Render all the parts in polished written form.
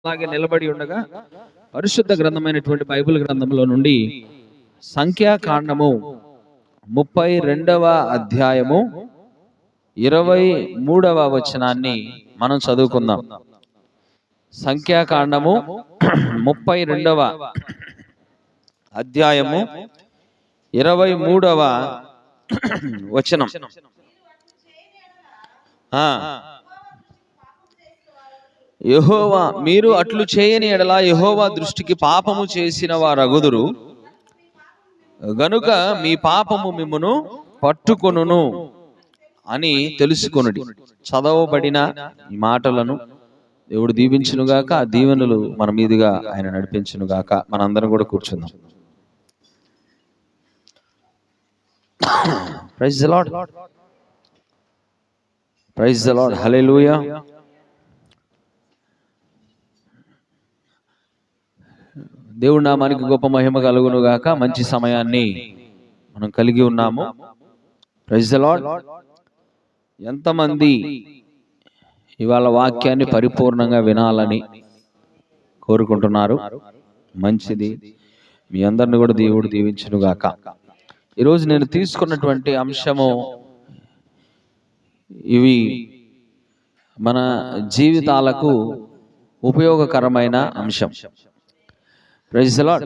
అలాగే నిలబడి ఉండగా పరిశుద్ధ గ్రంథమైనటువంటి బైబిల్ గ్రంథంలో నుండి సంఖ్యాకాండము 32వ అధ్యాయము 23వ వచనాన్ని మనం చదువుకుందాం. సంఖ్యాకాండము 32వ అధ్యాయము 23వ వచనం. యెహోవా మీరు అట్లు చేయని ఎడల యెహోవా దృష్టికి పాపము చేసిన వారగుదురు గనుక మీ పాపము మిమ్మును పట్టుకొనును అని తెలుసుకొనుడి. చదవబడిన ఈ మాటలను దేవుడు దీవించునుగాక. ఆ దీవెనలు మన మీదుగా ఆయన నడిపించునుగాక. మనందరం కూడా కూర్చుందాం. Praise the lord, praise the lord, hallelujah. దేవుడి నామానికి గొప్ప మహిమ కలుగును గాక. మంచి సమయాన్ని మనం కలిగి ఉన్నాము. Praise the lord. ఎంతమంది ఇవాళ వాక్యాన్ని పరిపూర్ణంగా వినాలని కోరుకుంటున్నారు? మంచిది. మీ అందరిని కూడా దేవుడు దీవించును గాక. ఈరోజు నేను తీసుకున్నటువంటి అంశము ఇవి మన జీవితాలకు ఉపయోగకరమైన అంశం. Praise the lord.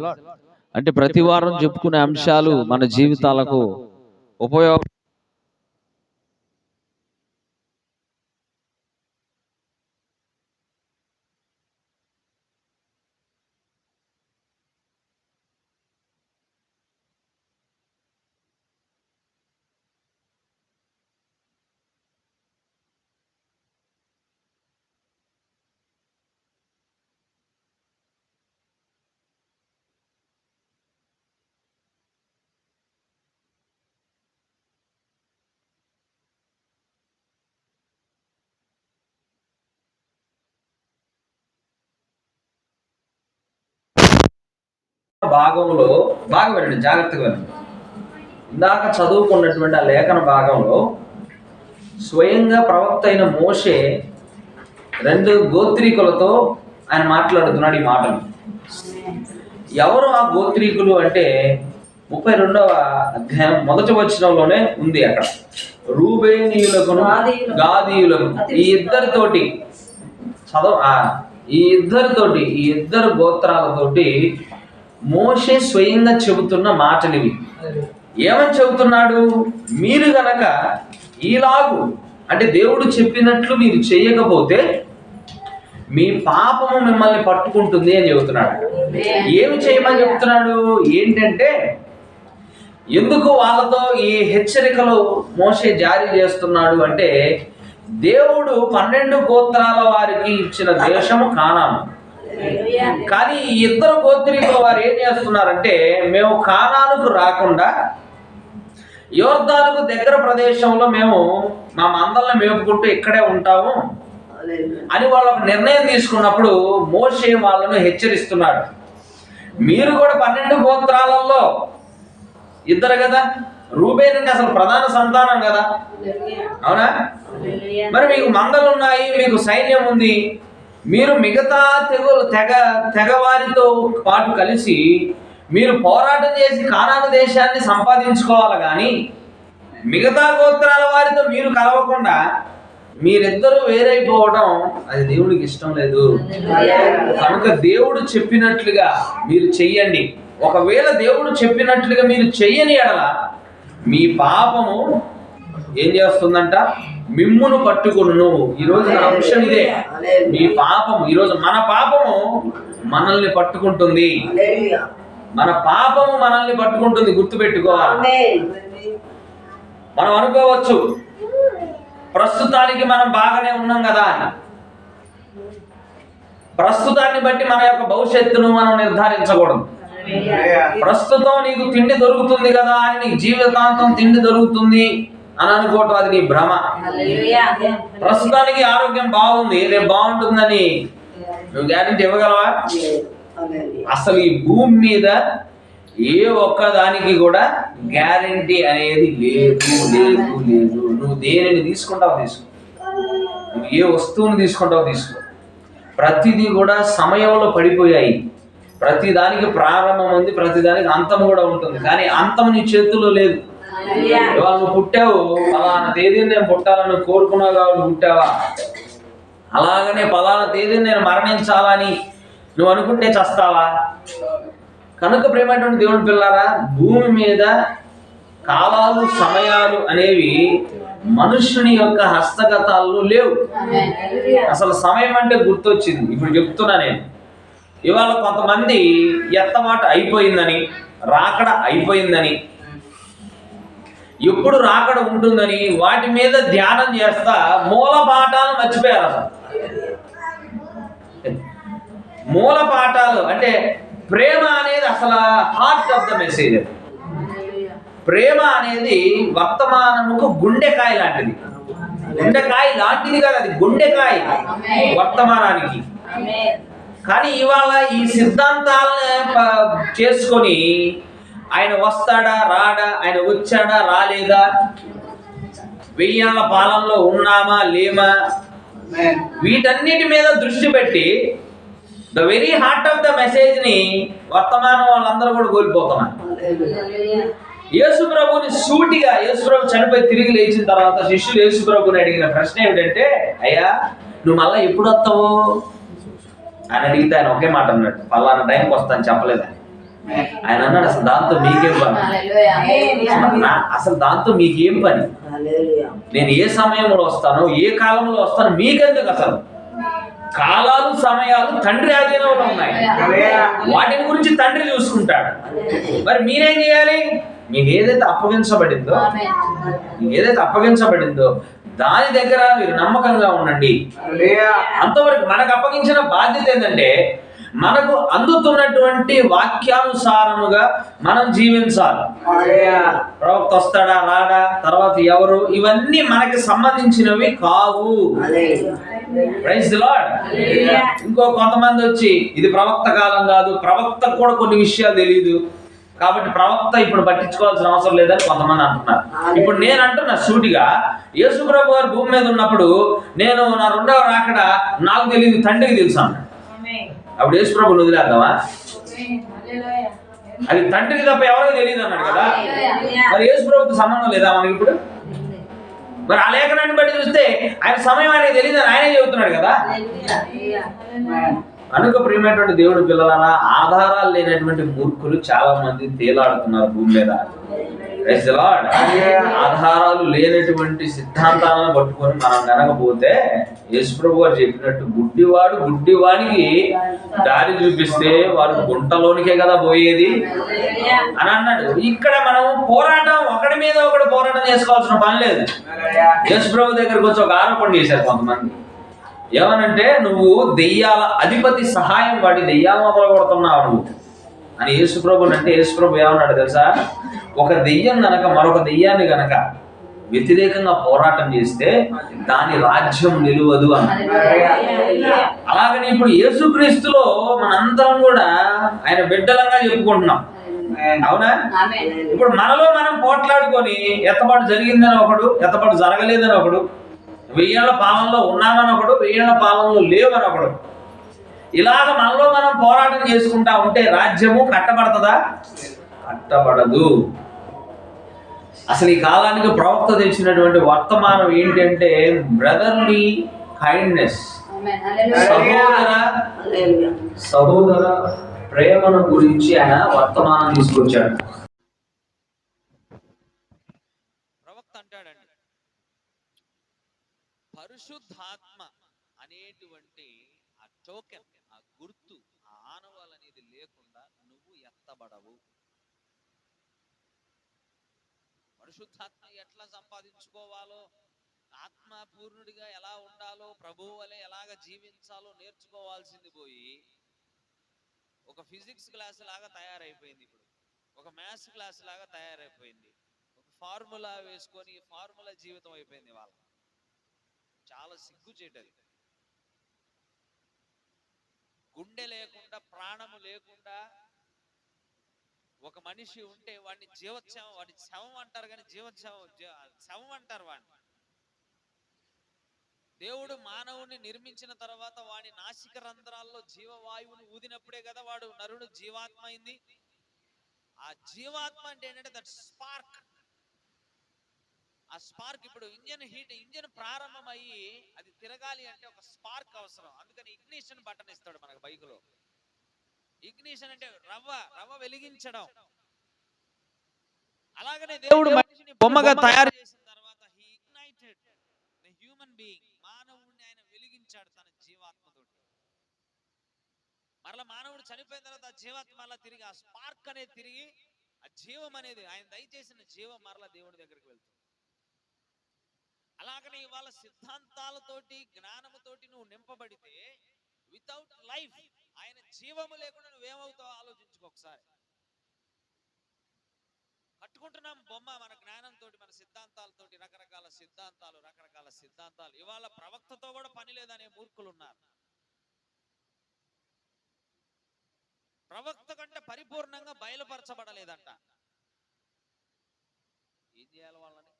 అంటే ప్రతి వారం చెప్పుకునే అంశాలు మన జీవితాలకు ఉపయోగ భాగంలో బాగా వినండి, జాగ్రత్తగా వినండి. ఇందాక చదువుకున్నటువంటి ఆ లేఖన భాగంలో స్వయంగా ప్రవక్త అయిన మోషే 2 గోత్రీకులతో ఆయన మాట్లాడుతున్నాడు ఈ మాటలు. ఎవరు ఆ గోత్రీకులు అంటే 32వ అధ్యాయం మొదటి వచనంలోనే ఉంది. అక్కడ రూబేనీయులకును గాదీయులకు ఈ ఇద్దరితోటి ఈ ఇద్దరు గోత్రాలతోటి మోషే స్వయంగా చెబుతున్న మాటలు ఇవి. ఏమని చెబుతున్నాడు? మీరు గనక ఈలాగు అంటే దేవుడు చెప్పినట్లు మీరు చేయకపోతే మీ పాపము మిమ్మల్ని పట్టుకుంటుంది అని చెబుతున్నాడు. ఏమి చేయమని చెప్తున్నాడు? ఏంటంటే ఎందుకు వాళ్ళతో ఈ హెచ్చరికలు మోషే జారీ చేస్తున్నాడు అంటే, దేవుడు 12 గోత్రాల వారికి ఇచ్చిన దేశము కానాను. కానీ ఈ ఇద్దరు గోత్రీకుల వారు ఏం చేస్తున్నారంటే, మేము కానానుకు రాకుండా యోర్దానుకు దగ్గర ప్రదేశంలో మేము మా మందలను మేపుకుంటూ ఇక్కడే ఉంటాము అని వాళ్ళు ఒక నిర్ణయం తీసుకున్నప్పుడు మోషే వాళ్ళను హెచ్చరిస్తున్నాడు. మీరు కూడా 12 గోత్రాలలో ఇద్దరు కదా, రూబేనుకి అసలు ప్రధాన సంతానం కదా, అవునా? మరి మీకు మందలు ఉన్నాయి, మీకు సైన్యం ఉంది, మీరు మిగతా తెగవారితో పాటు కలిసి మీరు పోరాటం చేసి కానాను దేశాన్ని సంపాదించుకోవాలి. కానీ మిగతా గోత్రాల వారితో మీరు కలవకుండా మీరిద్దరూ వేరైపోవడం అది దేవుడికి ఇష్టం లేదు. కనుక దేవుడు చెప్పినట్లుగా మీరు చెయ్యండి. ఒకవేళ దేవుడు చెప్పినట్లుగా మీరు చెయ్యని ఎడల మీ పాపము ఏం చేస్తుందంట? మిమ్మును పట్టుకొనును. ఈరోజు నా అంశం ఇదే. మీ పాపము, ఈరోజు మన పాపము మనల్ని పట్టుకుంటుంది. మన పాపము మనల్ని పట్టుకుంటుంది, గుర్తుపెట్టుకోవాలి. మనం అనుకోవచ్చు ప్రస్తుతానికి మనం బాగానే ఉన్నాం కదా అని. ప్రస్తుతాన్ని బట్టి మన యొక్క భవిష్యత్తును మనం నిర్ధారించకూడదు. ప్రస్తుతం నీకు తిండి దొరుకుతుంది కదా అని నీకు జీవితాంతం తిండి దొరుకుతుంది అని అనుకోవటం అది నీ భ్రమ. ప్రస్తుతానికి ఆరోగ్యం బాగుంది, రేపు బాగుంటుందని నువ్వు గ్యారెంటీ ఇవ్వగలవా? అసలు ఈ భూమి మీద ఏ ఒక్క దానికి కూడా గ్యారెంటీ అనేది లేదు. నువ్వు దేనిని తీసుకుంటావు తీసుకో, నువ్వు ఏ వస్తువుని తీసుకుంటావు తీసుకో, ప్రతిదీ కూడా సమయంలో పడిపోయాయి. ప్రతి దానికి ప్రారంభం ఉంది, ప్రతి దానికి అంతం కూడా ఉంటుంది. కానీ అంతం నీ చేతుల్లో లేదు. ఇవాళ నువ్వు పుట్టావు, పలానా తేదీని నేను పుట్టాలని కోరుకున్నావు కాబట్టి పుట్టావా? అలాగనే పలానా తేదీని నేను మరణించాలని నువ్వు అనుకుంటే చస్తావా? కనుక ప్రేమైనటువంటి దేవుని పిల్లారా, భూమి మీద కాలాలు సమయాలు అనేవి మనుషుని యొక్క హస్తగతాల్లో లేవు. అసలు సమయం అంటే గుర్తొచ్చింది, ఇప్పుడు చెప్తున్నా నేను. ఇవాళ కొంతమంది ఎత్తమాట అయిపోయిందని, రాకడ అయిపోయిందని, ఎప్పుడు రాకడ ఉంటుందని వాటి మీద ధ్యానం చేస్తా మూల పాఠాలు మర్చిపోయారు. అసలు మూల పాఠాలు అంటే ప్రేమ అనేది అసలు హార్ట్ ఆఫ్ ద మెసేజ్. ప్రేమ అనేది వర్తమానముకు గుండెకాయ లాంటిది. గుండెకాయ లాంటిది కాదు, అది గుండెకాయ వర్తమానానికి. కానీ ఇవాళ ఈ సిద్ధాంతాలను చేసుకొని ఆయన వస్తాడా రాడా, ఆయన వచ్చాడా రాలేదా, 1000 ఏళ్ల పాలనలో ఉన్నామా లేమా, వీటన్నిటి మీద దృష్టి పెట్టి the very heart of the message ని వర్తమానం వాళ్ళందరూ కూడా కోల్పోతున్నారు. యేసుప్రభుని సూటిగా, యేసుప్రభు చనిపోయి తిరిగి లేచిన తర్వాత శిష్యులు యేసుప్రభుని అడిగిన ప్రశ్న ఏమిటంటే, అయ్యా నువ్వు మళ్ళీ ఎప్పుడు వస్తావు అని అడిగితే ఆయన ఒకే మాట అన్నాడు, పలానా టైంకి వస్తాను చెప్పలేదు. ఆయన అన్నాడు, అసలు దాంతో మీకేం పని? అసలు దాంతో మీకేం పని? నేను ఏ సమయంలో వస్తాను, ఏ కాలంలో వస్తాను మీకెందుకు? అసలు కాలాలు సమయాలు తండ్రి ఆధీనంలో ఉన్నాయి, వాటిని గురించి తండ్రి చూసుకుంటాడు. మరి మీరేం చేయాలి? మీకు ఏదైతే అప్పగించబడిందో దాని దగ్గర మీరు నమ్మకంగా ఉండండి. అంతవరకు మనకు అప్పగించిన బాధ్యత ఏంటంటే మనకు అందుతున్నటువంటి వాక్యానుసారముగా మనం జీవించాలి. ప్రవక్త వస్తాడా రాడా, తర్వాత ఎవరు, ఇవన్నీ మనకి సంబంధించినవి కావు. Praise the lord. ఇంకో కొంతమంది వచ్చి ఇది ప్రవక్త కాలం కాదు, ప్రవక్తకు కూడా కొన్ని విషయాలు తెలియదు కాబట్టి ప్రవక్త ఇప్పుడు పట్టించుకోవాల్సిన అవసరం లేదని కొంతమంది అంటున్నారు. ఇప్పుడు నేను అంటున్నా సూటిగా, యేసుప్రభు గారు భూమి మీద ఉన్నప్పుడు నేను నా 2వ రాకడ నాకు తెలియదు, తండ్రికి తెలుసు అన్నాడు. అప్పుడు యేసుప్రభుని వదిలేద్దామా? అది తండ్రికి తప్ప ఎవరికి తెలియదు అన్నాడు కదా. మరి యేసుప్రభుతో సంబంధం లేదా మనకి ఇప్పుడు? మరి ఆ లేఖనాన్ని బట్టి చూస్తే ఆయన సమయం అనేది తెలియదు అని ఆయనే చెబుతున్నాడు కదా. కనుక ప్రియమైనటువంటి దేవుడి పిల్లలారా, ఆధారాలు లేనటువంటి మూర్ఖులు చాలా మంది తేలాడుతున్నారు భూమి మీద. Praise the lord. ఆధారాలు లేనటువంటి సిద్ధాంతాలను పట్టుకొని మనం గనకపోతే యేసుప్రభు గారు చెప్పినట్టు గుడ్డివాడు గుడ్డివానికి దారి చూపిస్తే వారు గుంటలోనికే కదా పోయేది అని అన్నాడు. ఇక్కడ మనం పోరాటం, ఒకడి మీద ఒకటి పోరాటం చేసుకోవాల్సిన పని లేదు. యేసుప్రభు దగ్గరకు వచ్చి ఒక ఆరోపణ చేశారు కొంతమంది. ఏమనంటే, నువ్వు దెయ్యాల అధిపతి సహాయం వాడి దెయ్యాలు మొదలు కొడుతున్నావు నువ్వు అని యేసుప్రభుని అంటే, యేసుప్రభు ఏమన్నాడు తెలుసా? ఒక దెయ్యం గనక మరొక దెయ్యాన్ని గనక వ్యతిరేకంగా పోరాటం చేస్తే దాని రాజ్యం నిలువదు అని. అలాగని ఇప్పుడు యేసుక్రీస్తులో మనందరం కూడా ఆయన బిడ్డలంగా చెప్పుకుంటున్నాం, అవునా? ఇప్పుడు మనలో మనం పోట్లాడుకొని ఎత్తపాటు జరిగిందని ఒకడు, ఎత్తపాటు జరగలేదని ఒకడు, 1000 ఏళ్ల పాలనలో ఉన్నామని ఒకడు, 1000 ఏళ్ల పాలనలో లేవని ఒకడు, ఇలాగ మనలో మనం పోరాటం చేసుకుంటా ఉంటే రాజ్యము కట్టబడుతుందా? కట్టబడదు. అసలు ఈ కాలానికి ప్రవక్త తెచ్చినటువంటి వర్తమానం ఏంటంటే బ్రదర్లీ కైండ్నెస్, సహోదర ప్రేమను గురించి ఆయన వర్తమానం తీసుకొచ్చాడు. ప్రవక్త అంటాడండి, పరిశుద్ధాత్మ అనేటువంటి ఆ టోకెన్, ఆ గుర్తు, ఆ ఆనవాలు అనేది లేకుండా నువ్వు ఎత్తబడవు. పరిశుద్ధాత్మ ఎట్లా సంపాదించుకోవాలో, ఆత్మ పూర్ణుడిగా ఎలా ఉండాలో, ప్రభువు వలె ఎలాగ జీవించాలో నేర్చుకోవాల్సింది పోయి ఒక ఫిజిక్స్ క్లాస్ లాగా తయారైపోయింది. ఇప్పుడు ఒక మ్యాథ్స్ క్లాస్ లాగా తయారైపోయింది. ఒక ఫార్ములా వేసుకొని ఫార్ములా జీవితం అయిపోయింది వాళ్ళ. చాలా సిగ్గుచేటది. గుండె లేకుండా, ప్రాణము లేకుండా ఒక మనిషి ఉంటే వాడిని జీవోత్సవం, వాడిని శవం అంటారు కానీ శవం అంటారు వాడిని. దేవుడు మానవుని నిర్మించిన తర్వాత వాడి నాసిక రంధ్రాల్లో జీవవాయువుని ఊదినప్పుడే కదా వాడు నరుడు జీవాత్మ అయింది. ఆ జీవాత్మ అంటే ఏంటంటే దట్ స్పార్క్. ఆ స్పార్క్ ఇప్పుడు ఇంజన్ ప్రారంభం అయ్యి అది తిరగాలి అంటే ఒక స్పార్క్ అవసరం. అందుకని ఇగ్నిషన్ బటన్ ఇస్తాడు మనకు బైకులో. ఇగ్నిషన్ అంటే రవ్వ వెలిగించడం. అలాగనే దేవుడు మనిషిని బొమ్మగా తయారు చేసిన తర్వాత he ignited the human being, మానవుడిని ఆయన వెలిగించాడు తన జీవాత్మతోటి. మరలా మానవుడు చనిపోయిన తర్వాత ఆ జీవాత్మ మరలా తిరిగి ఆ స్పార్క్ అనేది తిరిగి ఆ జీవం అనేది ఆయన దయచేసిన జీవం మరలా దేవుడి దగ్గరికి వెళ్తుంది. అలాగనే ఇవాళ సిద్ధాంతాలతోటి జ్ఞానముతోటి నువ్వు నింపబడితే వితౌట్ లైఫ్, ఆయన జీవము లేకుండా నువ్వేమవుతావు ఆలోచించుకో ఒకసారి. కట్టుకుంటున్నాం బొమ్మ మన జ్ఞానంతో, మన సిద్ధాంతాలతోటి, రకరకాల సిద్ధాంతాలు. ఇవాళ ప్రవక్తతో కూడా పని లేదనే మూర్ఖులు ఉన్నారు. ప్రవక్త కంటే పరిపూర్ణంగా బయలుపరచబడలేదంట. ఏం చేయాలి వాళ్ళని?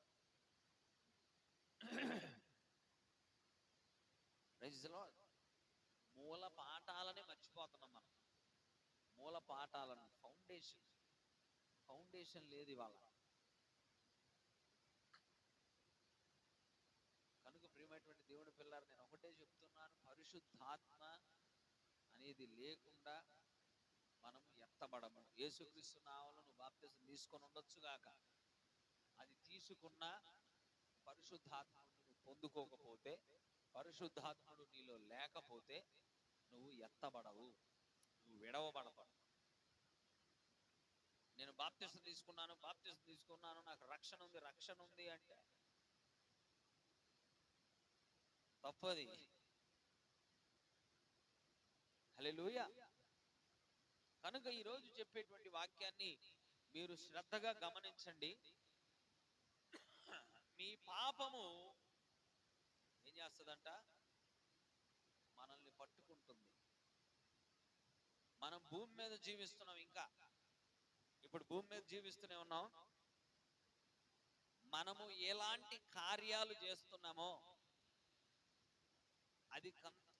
మూల పాఠాలనే మర్చిపోతున్నాం మనం. మూల పాఠాలను, ఫౌండేషన్ లేదు ఇవాళ. కనుక ప్రియమైనటువంటి దేవుని పిల్లలు, నేను ఒకటే చెప్తున్నాను, పరిశుద్ధాత్మ అనేది లేకుండా మనం ఎత్తబడము. యేసుక్రీస్తు నామములో నువ్వు బాప్తిసం తీసుకొని ఉండొచ్చు గాక, అది తీసుకున్నా పరిశుద్ధాత్మను నువ్వు పొందుకోకపోతే, పరిశుద్ధాత్ముడు నీలో లేకపోతే నువ్వు ఎత్తబడవు, నువ్వు విడవబడతావు. నేను బాప్తిసం తీసుకున్నాను నాకు రక్షణ ఉంది అంటే తప్పది. హల్లెలూయా. కనుక ఈరోజు చెప్పేటువంటి వాక్యాన్ని మీరు శ్రద్ధగా గమనించండి. మీ పాపము ఏం చేస్తుందంట? మనల్ని పట్టుకుంటుంది. మనం భూమి మీద జీవిస్తున్నాం, ఇప్పుడు భూమి మీద జీవిస్తూనే ఉన్నాం. మనము ఎలాంటి కార్యాలు చేస్తున్నామో అది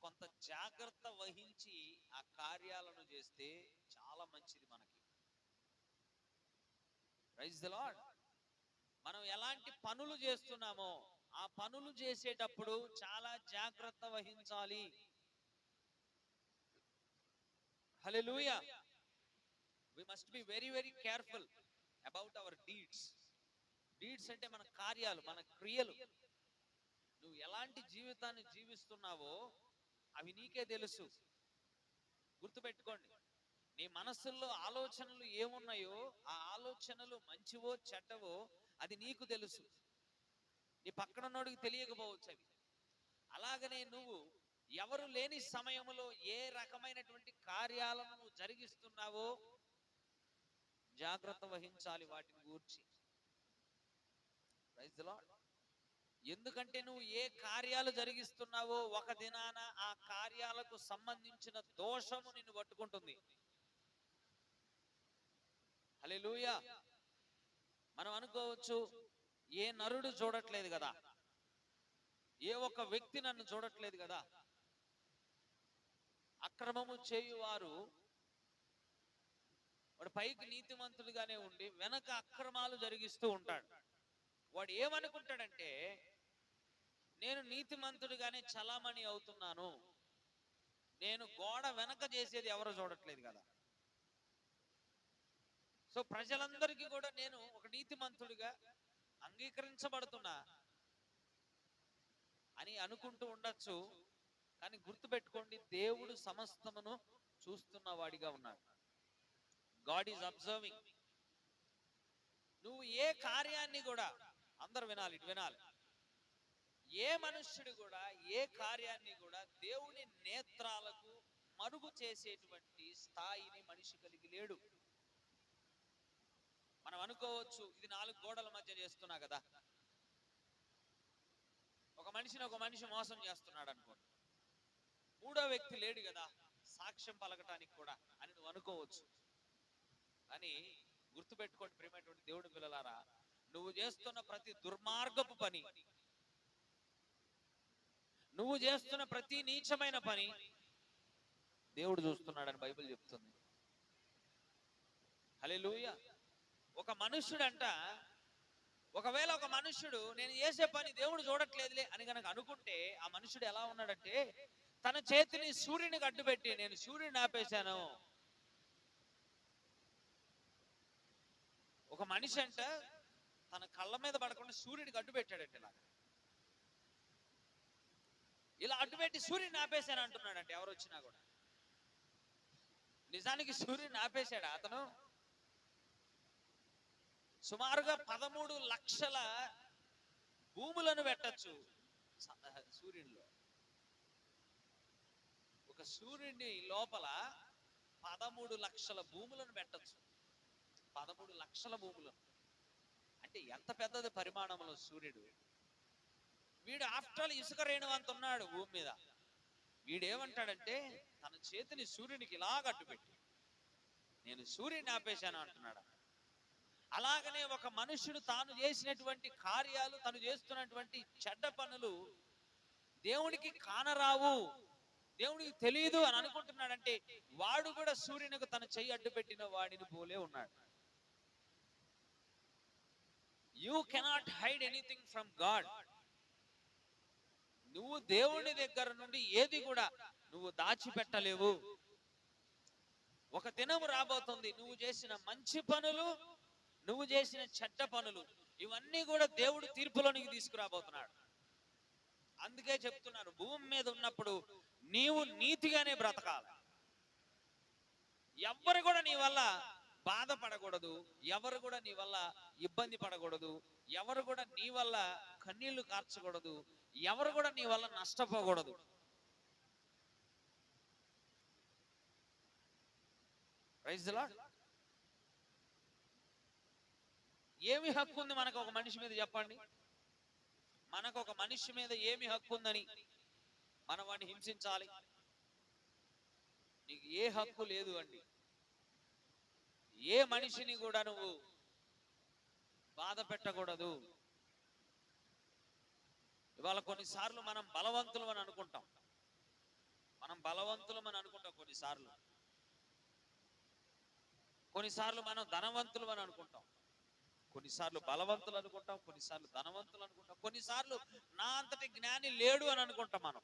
కొంత జాగ్రత్త వహించి ఆ కార్యాలను చేస్తే చాలా మంచిది మనకి. Praise the lord. మనం ఎలాంటి పనులు చేస్తున్నామో ఆ పనులు చేసేటప్పుడు చాలా జాగ్రత్త వహించాలి. హల్లెలూయా. We must be very, very careful about our deeds. Deeds అంటే మన కార్యాలు, మన క్రియలు. నువ్వు ఎలాంటి జీవితాన్ని జీవిస్తున్నావో అవి నీకే తెలుసు. గుర్తుపెట్టుకోండి, నీ మనస్సుల్లో ఆలోచనలు ఏమున్నాయో ఆ ఆలోచనలు మంచివో చెడ్డవో అది నీకు తెలుసు. నీ పక్కనోడికి తెలియకపోవచ్చు అవి. అలాగనే నువ్వు ఎవరు లేని సమయంలో ఏ రకమైనటువంటి కార్యాలను నువ్వు జరిగిస్తున్నావో జాగ్రత్త వహించాలి వాటిని గూర్చి. Praise the lord. ఎందుకంటే నువ్వు ఏ కార్యాలు జరిగిస్తున్నావో ఒక దినాన ఆ కార్యాలకు సంబంధించిన దోషము నిన్ను పట్టుకుంటుంది. హల్లెలూయా. మనం అనుకోవచ్చు, ఏ నరుడు చూడట్లేదు కదా, ఏ ఒక్క వ్యక్తి నన్ను చూడట్లేదు కదా. అక్రమము చేయువారు వాడు పైకి నీతిమంతుడిగానే ఉండి వెనక అక్రమాలు జరిగిస్తూ ఉంటాడు. వాడు ఏమనుకుంటాడంటే, నేను నీతిమంతుడిగానే చలామణి అవుతున్నాను, నేను గోడ వెనక చేసేది ఎవరు చూడట్లేదు కదా. సో ప్రజలందరికీ కూడా నేను ఒక నీతిమంతుడిగా అంగీకరించబడుతున్నా అని అనుకుంటూ ఉండొచ్చు. కానీ గుర్తుపెట్టుకోండి, దేవుడు సమస్తమును చూస్తున్న వాడిగా ఉన్నాడు. God is observing. నువ్వు ఏ కార్యాన్ని కూడా, అందరు వినాలి, ఇటు వినాలి, ఏ మనుష్యుడు కూడా ఏ కార్యాన్ని కూడా దేవుని నేత్రాలకు మరుగు చేసేటువంటి స్థాయిని మనిషి కలిగి లేడు. మనం అనుకోవచ్చు, ఇది 4 గోడల మధ్య చేస్తున్నా కదా, ఒక మనిషి మోసం చేస్తున్నాడు అనుకోండి, 3వ వ్యక్తి లేడు కదా సాక్ష్యం పలకటానికి కూడా అని నువ్వు అనుకోవచ్చు. అని గుర్తుపెట్టుకోండి ప్రియమైనటువంటి దేవుడి పిల్లలారా, నువ్వు చేస్తున్న ప్రతి దుర్మార్గపు పని, నువ్వు చేస్తున్న ప్రతి నీచమైన పని దేవుడు చూస్తున్నాడని బైబిల్ చెప్తుంది. హల్లెలూయా. ఒక మనుష్యుడంట, ఒకవేళ ఒక మనుష్యుడు నేను చేసే పని దేవుడు చూడట్లేదులే అని కనుక అనుకుంటే, ఆ మనుష్యుడు ఎలా ఉన్నాడంటే తన చేతిని సూర్యునికి అడ్డుపెట్టి నేను సూర్యుని ఆపేశాను. ఒక మనిషి అంట తన కళ్ళ మీద పడకుండా సూర్యుడికి అడ్డు పెట్టాడంటే ఇలా అడ్డుపెట్టి సూర్యుని ఆపేశాను అంటున్నాడంటే ఎవరు వచ్చినా కూడా. నిజానికి సూర్యుని ఆపేశాడు అతను. సుమారుగా 13 లక్షల భూములను పెట్టచ్చు సూర్యునిలో. ఒక సూర్యుని లోపల 13 లక్షల భూములను పెట్టచ్చు. 13 లక్షల భూములను అంటే ఎంత పెద్దది పరిమాణంలో సూర్యుడు. వీడు ఆఫ్టర్ ఆల్ ఇసుక రేణు అంత ఉన్నాడు భూమి మీద. వీడేమంటాడంటే తన చేతిని సూర్యునికి ఇలాగ అడ్డుపెట్టి నేను సూర్యుని ఆపేశాను అంటున్నాడు. అలాగనే ఒక మనుష్యుడు తాను చేసినటువంటి కార్యాలు, తను చేస్తున్నటువంటి చెడ్డ పనులు దేవునికి కానరావు, దేవునికి తెలియదు అని అనుకుంటున్నాడంటే వాడు కూడా సూర్యునికి తన చెయ్యి అడ్డు పెట్టిన వాడిని పోలే ఉన్నాడు. You cannot hide anything from God. నువ్వు దేవుని దగ్గర నుండి ఏది కూడా నువ్వు దాచిపెట్టలేవు. ఒక దినం రాబోతుంది, నువ్వు చేసిన మంచి పనులు, నువ్వు చేసిన చెడ్డ పనులు ఇవన్నీ కూడా దేవుడు తీర్పులోనికి తీసుకురాబోతున్నాడు. అందుకే చెప్తున్నాను, భూమి మీద ఉన్నప్పుడు నీవు నీతిగానే బ్రతకాలి. ఎవరు కూడా నీ వల్ల బాధపడకూడదు, ఎవరు కూడా నీ వల్ల ఇబ్బంది పడకూడదు, ఎవరు కూడా నీ వల్ల కన్నీళ్లు కార్చకూడదు, ఎవరు కూడా నీ వల్ల నష్టపోకూడదు. Praise the Lord. ఏమి హక్కు ఉంది మనకు ఒక మనిషి మీద చెప్పండి? మనకు ఒక మనిషి మీద ఏమి హక్కు ఉందని మనం వాడిని హింసించాలి? నీకు ఏ హక్కు లేదు అండి. ఏ మనిషిని కూడా నువ్వు బాధ పెట్టకూడదు. ఇవాళ కొన్నిసార్లు మనం బలవంతులు అని అనుకుంటాం. కొన్నిసార్లు మనం ధనవంతులు అని అనుకుంటాం, కొన్నిసార్లు బలవంతులు అనుకుంటాం, కొన్నిసార్లు ధనవంతులు అనుకుంటాం, కొన్నిసార్లు నా అంతటి జ్ఞాని లేడు అని అనుకుంటాం మనం.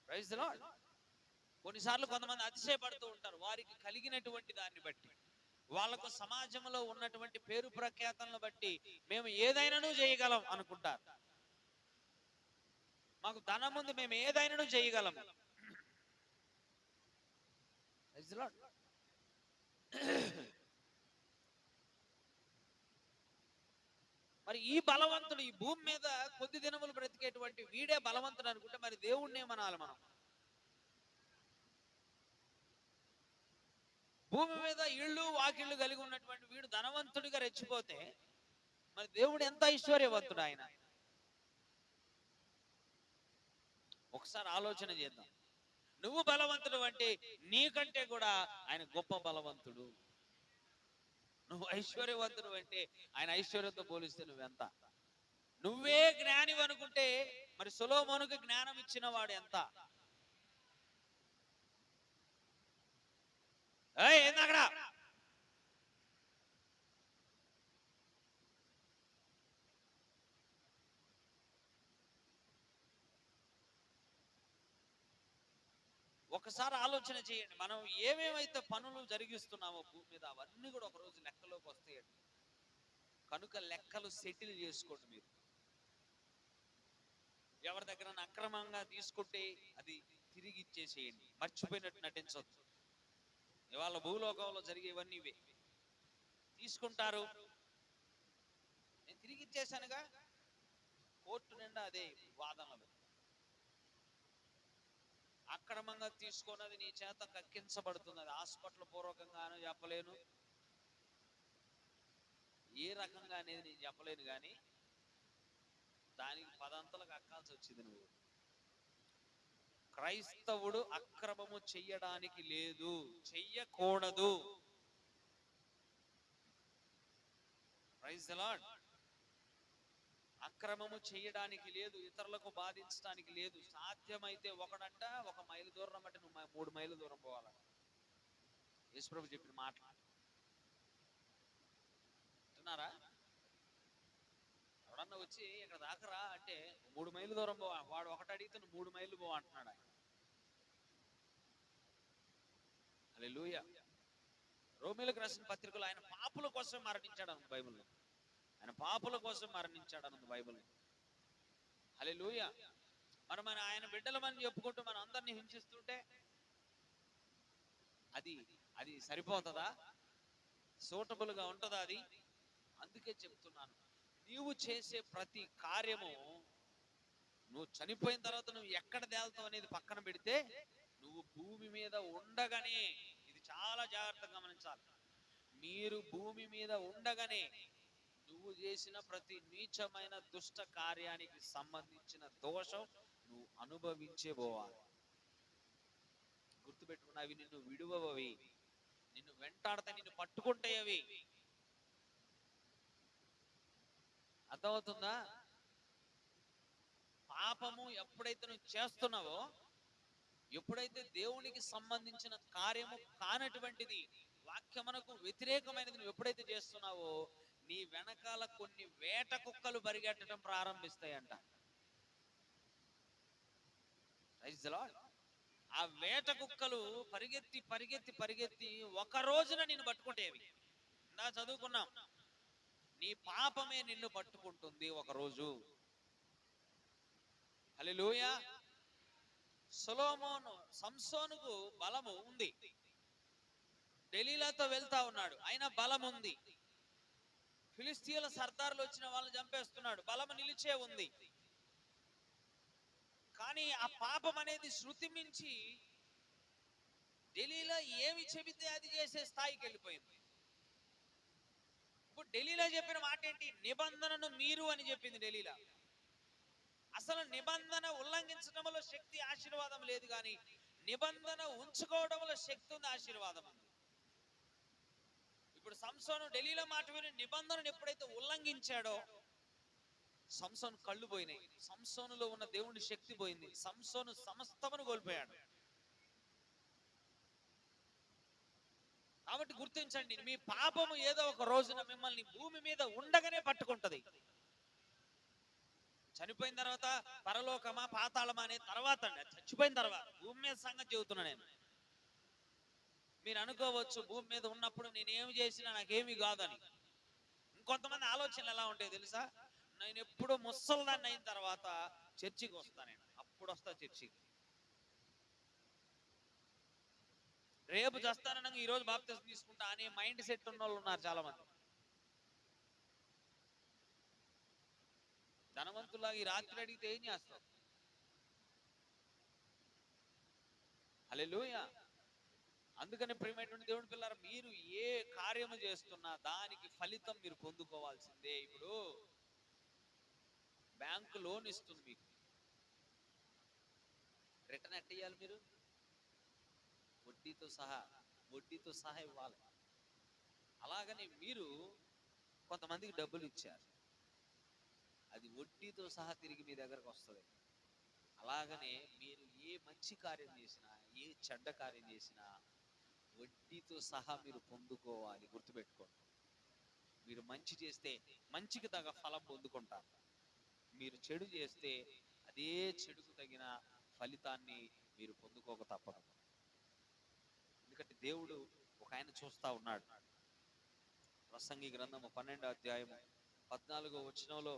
Praise the Lord. కొన్నిసార్లు కొంతమంది అతిశయపడుతూ ఉంటారు వారికి కలిగినటువంటి దాన్ని బట్టి, వాళ్ళకు సమాజంలో ఉన్నటువంటి పేరు ప్రఖ్యాతలను బట్టి మేము ఏదైనాను చేయగలం అనుకుంటారు. మాకు ధనం ఉంది, మేము ఏదైనాను చేయగలం. Praise the Lord. మరి ఈ బలవంతుడు ఈ భూమి మీద కొద్ది దినములు బ్రతికేటువంటి వీడే బలవంతుడు అనుకుంటే మరి దేవుణ్ణి ఏమనాలి మనం? భూమి మీద ఇళ్ళు వాకిళ్ళు కలిగి ఉన్నటువంటి వీడు ధనవంతుడిగా రెచ్చిపోతే మరి దేవుడు ఎంత ఐశ్వర్యవంతుడు ఆయన. ఒకసారి ఆలోచన చేద్దాం. నువ్వు బలవంతుడు అంటే నీకంటే కూడా ఆయన గొప్ప బలవంతుడు. నువ్వు ఐశ్వర్యవంతుడు అంటే ఆయన ఐశ్వర్యంతో పోలిస్తే నువ్వెంత? నువ్వే జ్ఞాని అనుకుంటే మరి సొలొమోనుకు జ్ఞానం ఇచ్చిన వాడు ఎంత? ఏంది అక్కడ? ఒకసారి ఆలోచన చేయండి. మనం ఏమేమైతే పనులు జరిగిస్తున్నామో భూమి మీద అవన్నీ కూడా ఒక రోజు లెక్కలోకి వస్తాయండి. కనుక లెక్కలు సెటిల్ చేసుకోండి. మీరు ఎవరి దగ్గర అక్రమంగా తీసుకుంటే అది తిరిగి ఇచ్చేసేయండి. మర్చిపోయినట్టు నటించొద్దు. ఇవాళ భూలోకంలో జరిగేవన్నీ ఇవే. తీసుకుంటారు, నేను తిరిగి ఇచ్చేసానుగా, కోర్టు నిండా అదే వాదనలు. అక్రమంగా తీసుకున్నది నీ చేత కక్కించబడుతుంది. అది హాస్పిటల్ పూర్వకంగానూ చెప్పలేను, ఏ రకంగా అనేది నేను చెప్పలేను, కానీ దానికి పదంతలకు అక్కాల్సి వచ్చింది. నువ్వు క్రైస్తవుడు అక్రమము చెయ్యడానికి లేదు, చెయ్యకూడదు. Praise the Lord. అక్రమము చేయడానికి లేదు, ఇతరులకు బాధించడానికి లేదు. సాధ్యమైతే ఒకడంట 1 మైలు దూరం అంటే నువ్వు 3 మైళ్ళు దూరం పోవాలా. యేసుప్రభు చెప్పిన మాటలు వింటున్నారా? ఎవడన్నా వచ్చి ఇక్కడ దాకరా అంటే 3 మైళ్ళు దూరం పోవా. వాడు ఒకటి అడిగితే నువ్వు 3 మైళ్ళు పోవా అంటున్నాడు ఆయన. హల్లెలూయా. రోమీయులకు రాసిన పత్రికలో ఆయన పాపుల కోసం మరణించాడు అన్న బైబిల్లో. ఆయన పాపుల కోసం మరణించాడు అన్నది బైబిల్. హల్లెలూయా. మన ఆయన బిడ్డలమని చెప్పుకుంటూ మనం అందరినీ హింసిస్తుంటే అది సరిపోతుందా? సూటబుల్ గా ఉంటుందా అది? అందుకే చెప్తున్నాను, నీవు చేసే ప్రతి కార్యము నువ్వు చనిపోయిన తర్వాత నువ్వు ఎక్కడ తేలుతావు అనేది పక్కన పెడితే, నువ్వు భూమి మీద ఉండగానే, ఇది చాలా జాగ్రత్తగా గమనించాలి, మీరు భూమి మీద ఉండగానే నువ్వు చేసిన ప్రతి నీచమైన దుష్ట కార్యానికి సంబంధించిన దోషం నువ్వు అనుభవించే పోవాలి. గుర్తుపెట్టుకున్న, అవి నిన్ను విడువవి, నిన్ను వెంటాడితే నిన్ను పట్టుకుంటే అవి. అర్థమవుతుందా? పాపము ఎప్పుడైతే నువ్వు చేస్తున్నావో, ఎప్పుడైతే దేవునికి సంబంధించిన కార్యము కానటువంటిది, వాక్యమునకు వ్యతిరేకమైనది నువ్వు ఎప్పుడైతే చేస్తున్నావో, నీ వెనకాల కొన్ని వేట కుక్కలు పరిగెట్టడం ప్రారంభిస్తాయంట. Praise the lord. ఆ వేట కుక్కలు పరిగెత్తి పరిగెత్తి పరిగెత్తి ఒక రోజున నిన్ను పట్టుకుంటేవి. ఇందా చదువుకున్నాం, నీ పాపమే నిన్ను పట్టుకుంటుంది ఒక రోజు. హల్లెలూయా. సంసోనుకు బలము ఉంది, దెలీలాతో వెళ్తా ఉన్నాడు, అయినా బలం ఉంది. ఫిలిస్తీయుల సర్దార్లు వచ్చిన వాళ్ళని చంపేస్తున్నాడు, బలము నిలిచే ఉంది. కానీ ఆ పాపం అనేది శృతి మించి దెలీలా ఏమి చెబితే అది చేసే స్థాయికి వెళ్ళిపోయింది. ఇప్పుడు దెలీలా చెప్పిన మాట ఏంటి? నిబంధనను మీరు అని చెప్పింది దెలీలా. అసలు నిబంధన ఉల్లంఘించడంలో శక్తి, ఆశీర్వాదం లేదు, కానీ నిబంధన ఉంచుకోవడంలో శక్తి ఉంది, ఆశీర్వాదం ఉంది. ఇప్పుడు సంసోను దెలీలా మాట విని నిబంధనను ఎప్పుడైతే ఉల్లంఘించాడో, సంసోను కళ్ళు పోయినాయి, సంసోనులో ఉన్న దేవుని శక్తి పోయింది, సంసోను సమస్తమును కోల్పోయాడు. కాబట్టి గుర్తించండి, మీ పాపము ఏదో ఒక రోజున మిమ్మల్ని భూమి మీద ఉండగానే పట్టుకుంటది. చనిపోయిన తర్వాత పరలోకమా పాతాళమా అనే తర్వాత, చచ్చిపోయిన తర్వాత భూమి మీద సంగతి చెబుతున్నా నేను. మీరు అనుకోవచ్చు భూమి మీద ఉన్నప్పుడు నేనేమి చేసినా నాకేమి కాదని. ఇంకొంతమంది ఆలోచనలు ఎలా ఉంటాయి తెలుసా? నేను ఎప్పుడు ముసల్దాన్ని అయిన తర్వాత చర్చికి వస్తా, నేను అప్పుడు వస్తా చర్చికి. రేపు చేస్తానని ఈరోజు బాప్తిసం తీసుకుంటా అనే మైండ్ సెట్ ఉన్న వాళ్ళు ఉన్నారు చాలా మంది. ధనవంతులాగా ఈ రాత్రి అడిగితే ఏం చేస్తావు? హల్లెలూయా. అందుకని ప్రియమైనటువంటి దేవుని పిల్లలు, మీరు ఏ కార్యము చేస్తున్నా దానికి ఫలితం మీరు పొందుకోవాల్సిందే. ఇప్పుడు బ్యాంకు లోన్ ఇస్తుంది, మీకు రిటర్న్ ఎట్టేయాలి, మీరు వడ్డీతో సహా ఇవ్వాలి. అలాగని మీరు కొంతమందికి డబ్బులు ఇచ్చారు, అది వడ్డీతో సహా తిరిగి మీ దగ్గరకు వస్తుంది. అలాగనే మీరు ఏ మంచి కార్యం చేసినా, ఏ చెడ్డ కార్యం చేసినా వడ్డీతో సహా మీరు పొందుకోవాలి. గుర్తుపెట్టుకోండి, మీరు మంచి చేస్తే మంచికి తగ్గ ఫలం పొందుకుంటారు, మీరు చెడు చేస్తే అదే చెడుకు తగిన ఫలితాన్ని మీరు పొందుకోక తప్పదు. ఎందుకంటే దేవుడు ఒక ఆయన చూస్తా ఉన్నాడు. ప్రసంగి గ్రంథము 12వ అధ్యాయము 14వ వచనంలో,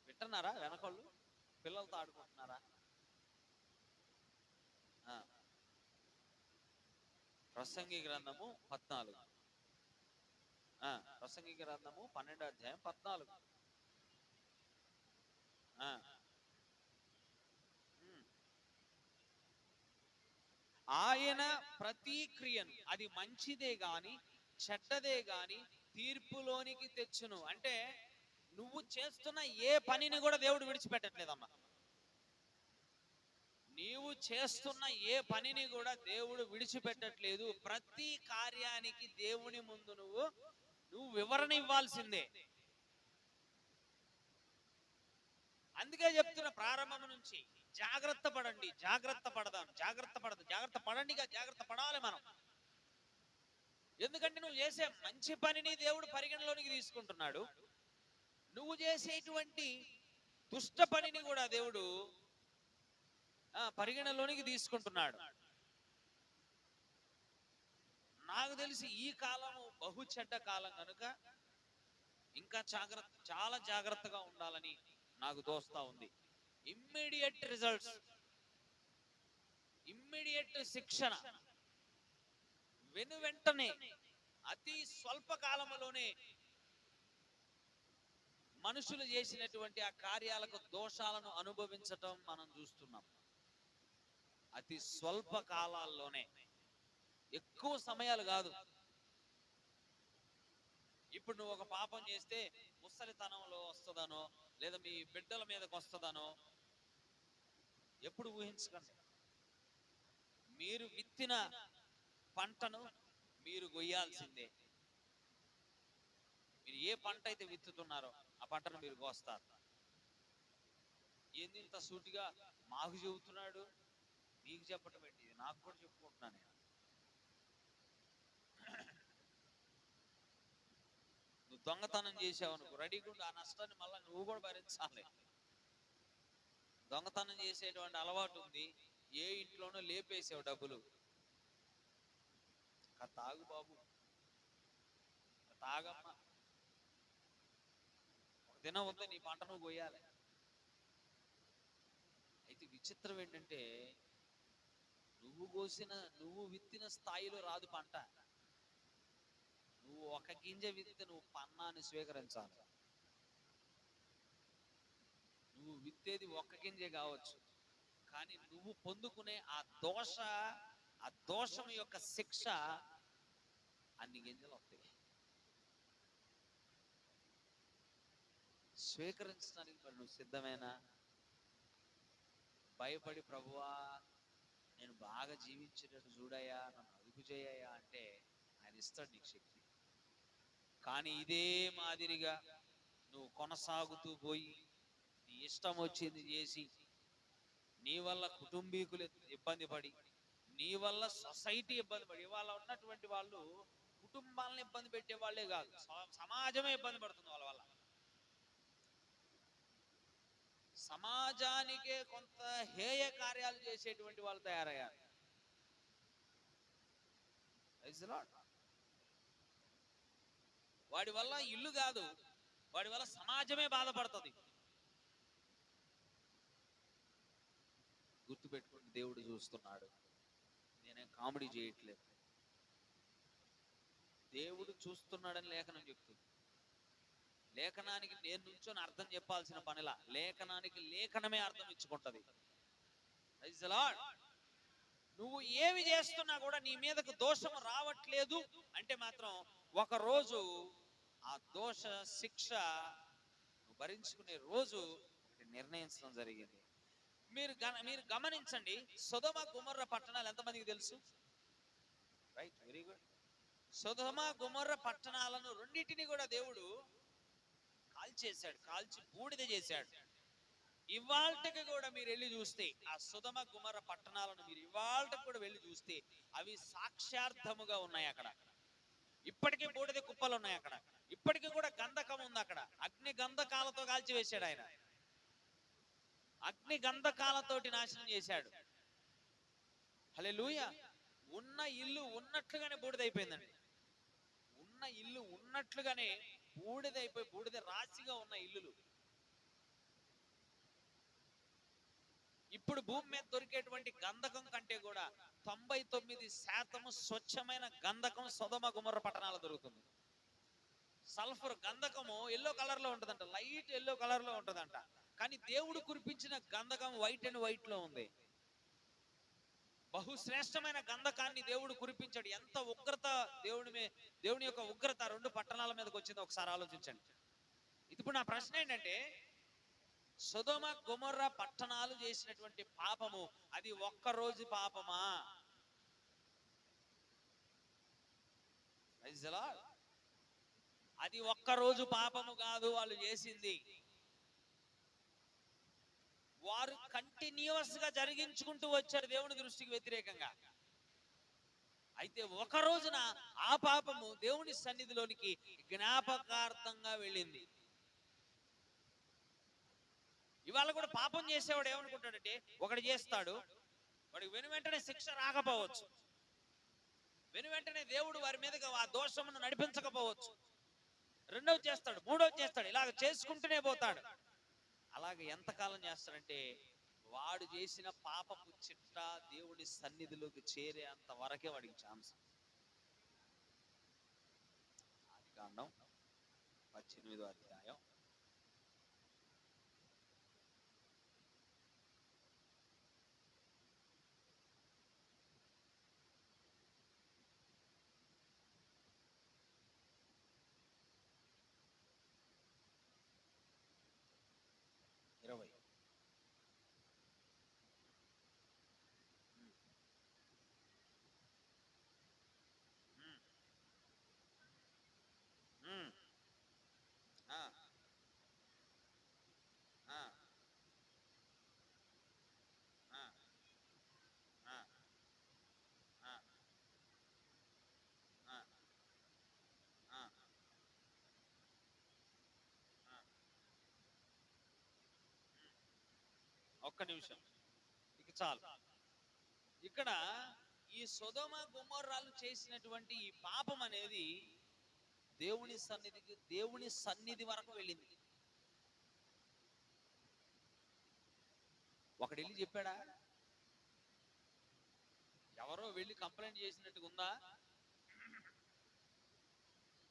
వింటున్నారా? వెనకాళ్ళు పిల్లలతో ఆడుకుంటున్నారా? ప్రసంగి గ్రంథము 14, ప్రసంగి గ్రంథము 12వ అధ్యాయం 14. ఆయన ప్రతి క్రియను, అది మంచిదే గాని చెడ్డదే గాని తీర్పులోనికి తెచ్చును. అంటే నువ్వు చేస్తున్న ఏ పనిని కూడా దేవుడు విడిచిపెట్టట్లేదమ్మా. నీవు చేస్తున్న ఏ పనిని కూడా దేవుడు విడిచిపెట్టట్లేదు. ప్రతి కార్యానికి దేవుని ముందు నువ్వు వివరణ ఇవ్వాల్సిందే. అందుకే చెప్తున్న ప్రారంభం నుంచి జాగ్రత్త పడండి, జాగ్రత్త పడదాం, జాగ్రత్త పడండిగా, జాగ్రత్త పడాలి మనం. ఎందుకంటే నువ్వు చేసే మంచి పనిని దేవుడు పరిగణలోనికి తీసుకుంటున్నాడు. నువ్వు చేసేటువంటి దుష్ట పనిని కూడా దేవుడు పరిగణలోనికి తీసుకుంటున్నాడు. నాకు తెలిసి ఈ కాలము బహు చెడ్డ కాలం కనుక ఇంకా చాలా జాగ్రత్తగా ఉండాలని నాకు తోస్తా ఉంది. ఇమ్మీడియట్ రిజల్ట్స్, ఇమ్మీడియట్ శిక్షణ, వెంటనే అతి స్వల్ప కాలంలోనే మనుషులు చేసినటువంటి ఆ కార్యాలకు దోషాలను అనుభవించటం మనం చూస్తున్నాం. అతి స్వల్ప కాలాల్లోనే, ఎక్కువ సమయాలు కాదు. ఇప్పుడు నువ్వు ఒక పాపం చేస్తే ముసలితనంలో వస్తుందనో లేదా మీ బిడ్డల మీదకి వస్తుందనో ఎప్పుడు ఊహించకండి. మీరు విత్తిన పంటను మీరు కొయ్యాల్సిందే. మీరు ఏ పంట అయితే విత్తుతున్నారో ఆ పంటను మీరు కోస్తారు. ఏంది ఇంత సూటిగా మాకు చెబుతున్నాడు? మీకు చెప్పటం ఏంటి, నాకు కూడా చెప్పుకుంటున్నాను నేను. నువ్వు దొంగతనం చేసావు అనుకో, రెడీగా ఉండి ఆ నష్టాన్ని మళ్ళీ నువ్వు కూడా భరించాలి. దొంగతనం చేసేటువంటి అలవాటు ఉంది, ఏ ఇంట్లోనో లేపేసావు డబ్బులు. తాగు బాబు, తాగమ్మా, ఒక దినం ఉంది నీ పంట నువ్వు కొయ్యాలి. అయితే విచిత్రం ఏంటంటే నువ్వు విత్తిన స్థాయిలో రాదు పంట. నువ్వు ఒక గింజ విత్తే నువ్వు పన్నాన్ని స్వీకరించాలి. నువ్వు విత్తేది ఒక్క గింజే కావచ్చు, కానీ నువ్వు పొందుకునే ఆ దోషం యొక్క శిక్ష అన్ని గింజలు వస్తాయి. స్వీకరించడానికి మరి నువ్వు సిద్ధమేనా? భయపడి ప్రభువా నేను బాగా జీవించేటట్టు చూడయ్యా, నన్ను అదుపు చేయయ్యా అంటే ఆయన ఇస్తాడు నీకు శక్తి. కానీ ఇదే మాదిరిగా నువ్వు కొనసాగుతూ పోయి నీ ఇష్టం వచ్చింది చేసి నీ వల్ల కుటుంబీకులు ఇబ్బంది పడి, నీ వల్ల సొసైటీ ఇబ్బంది పడి, ఇవాళ ఉన్నటువంటి వాళ్ళు కుటుంబాలను ఇబ్బంది పెట్టే వాళ్ళే కాదు, సమాజమే ఇబ్బంది పడుతుంది వాళ్ళ వల్ల. సమాజానికే కొంత హేయ కార్యాలు చేసేటువంటి వాళ్ళు తయారయ్యారు. వాడి వల్ల ఇల్లు కాదు, వాడి వల్ల సమాజమే బాధపడుతుంది. గుర్తుపెట్టుకోండి, దేవుడు చూస్తున్నాడు. నేనేం కామెడీ చేయట్లేదు. దేవుడు చూస్తున్నాడని లేఖనం చెప్తుంది. లేఖనానికి నేను నుంచొని అర్థం చెప్పాల్సిన పనిలా, లేఖనానికి లేఖనమే అర్థం ఇచ్చుకుంటది. నువ్వు ఏమి చేస్తున్నా కూడా నీ మీదకు దోషం రావట్లేదు అంటే మాత్రం ఒకరోజు ఆ దోష శిక్ష నువ్వు భరించుకునే రోజు నిర్ణయించడం జరిగింది. మీరు గమనించండి, సొదొమ గొమొర్రా పట్టణాలు ఎంతమందికి తెలుసు? Right, very good. Sodom Gomorrah పట్టణాలను రెండింటిని కూడా దేవుడు కాల్చి బూడిద చేశాడు. ఇవాల్టకి కూడా మీరు వెళ్ళి చూస్తే ఆ సొదొమ గొమొర్రా పట్టణాలను మీరు ఇవాల్టకి కూడా వెళ్ళి చూస్తే అవి సాక్ష్యార్థముగా ఉన్నాయి. అక్కడ ఇప్పటికీ బూడిద కుప్పలు ఉన్నాయి. అక్కడ ఇప్పటికీ కూడా గంధకం ఉంది. అక్కడ అగ్ని గంధకాలతో కాల్చి వేశాడు ఆయన. అగ్ని గంధకాలతోటి నాశనం చేశాడు. హల్లెలూయా. ఉన్న ఇల్లు ఉన్నట్లుగానే బూడిదైపోయిందండి. ఉన్న ఇల్లు ఉన్నట్లుగానే బూడిదైపోయి, బూడిద రాశిగా ఉన్న ఇల్లులు ఇప్పుడు భూమి మీద దొరికేటువంటి గంధకం కంటే కూడా 99% స్వచ్ఛమైన గంధకం సొదొమ గొమొర్రా పట్టణాల్లో దొరుకుతుంది. సల్ఫర్ గంధకము ఎల్లో కలర్ లో ఉంటదంట, లైట్ ఎల్లో కలర్ లో ఉంటదంట. కానీ దేవుడు కురిపించిన గంధకం వైట్ అండ్ వైట్ లో ఉంది. బహుశ్రేష్టమైన గంధకాన్ని దేవుడు కురిపించాడు. ఎంత ఉగ్రత దేవుని యొక్క ఉగ్రత రెండు పట్టణాల మీదకి వచ్చిందో ఒకసారి ఆలోచించండి. ఇప్పుడు నా ప్రశ్న ఏంటంటే, సొదొమ గొమొర్రా పట్టణాలు చేసినటువంటి పాపము అది ఒక్కరోజు పాపమా? అది ఒక్కరోజు పాపము కాదు వాళ్ళు చేసింది, వారు కంటిన్యూస్ గా జరిగించుకుంటూ వచ్చారు దేవుని దృష్టికి వ్యతిరేకంగా. అయితే ఒక రోజున ఆ పాపము దేవుని సన్నిధిలోనికి జ్ఞాపకార్థంగా వెళ్ళింది. ఇవాళ కూడా పాపం చేసేవాడు ఏమనుకుంటాడంటే, ఒకటి చేస్తాడు, వాడికి వెను వెంటనే శిక్ష రాకపోవచ్చు, వెను వెంటనే దేవుడు వారి మీదగా ఆ దోషమును నడిపించకపోవచ్చు, రెండోది చేస్తాడు, మూడోది చేస్తాడు, ఇలాగ చేసుకుంటూనే పోతాడు. అలాగే ఎంతకాలం చేస్తాడంటే వాడు చేసిన పాపపు చిట్ట దేవుడి సన్నిధిలోకి చేరే అంత వరకే వాడికి ఛాన్స్. ఆదికాండం 18వ అధ్యాయం 20. ఒక్క నిమిషం, ఇక చాలు. ఇక్కడ ఈ సొదొమ గొమొర్రాలు చేసినటువంటి ఈ పాపం అనేది దేవుని సన్నిధి వరకు వెళ్ళింది. ఒకడు వెళ్ళి చెప్పాడా? ఎవరో వెళ్ళి కంప్లైంట్ చేసినట్టుగా ఉందా?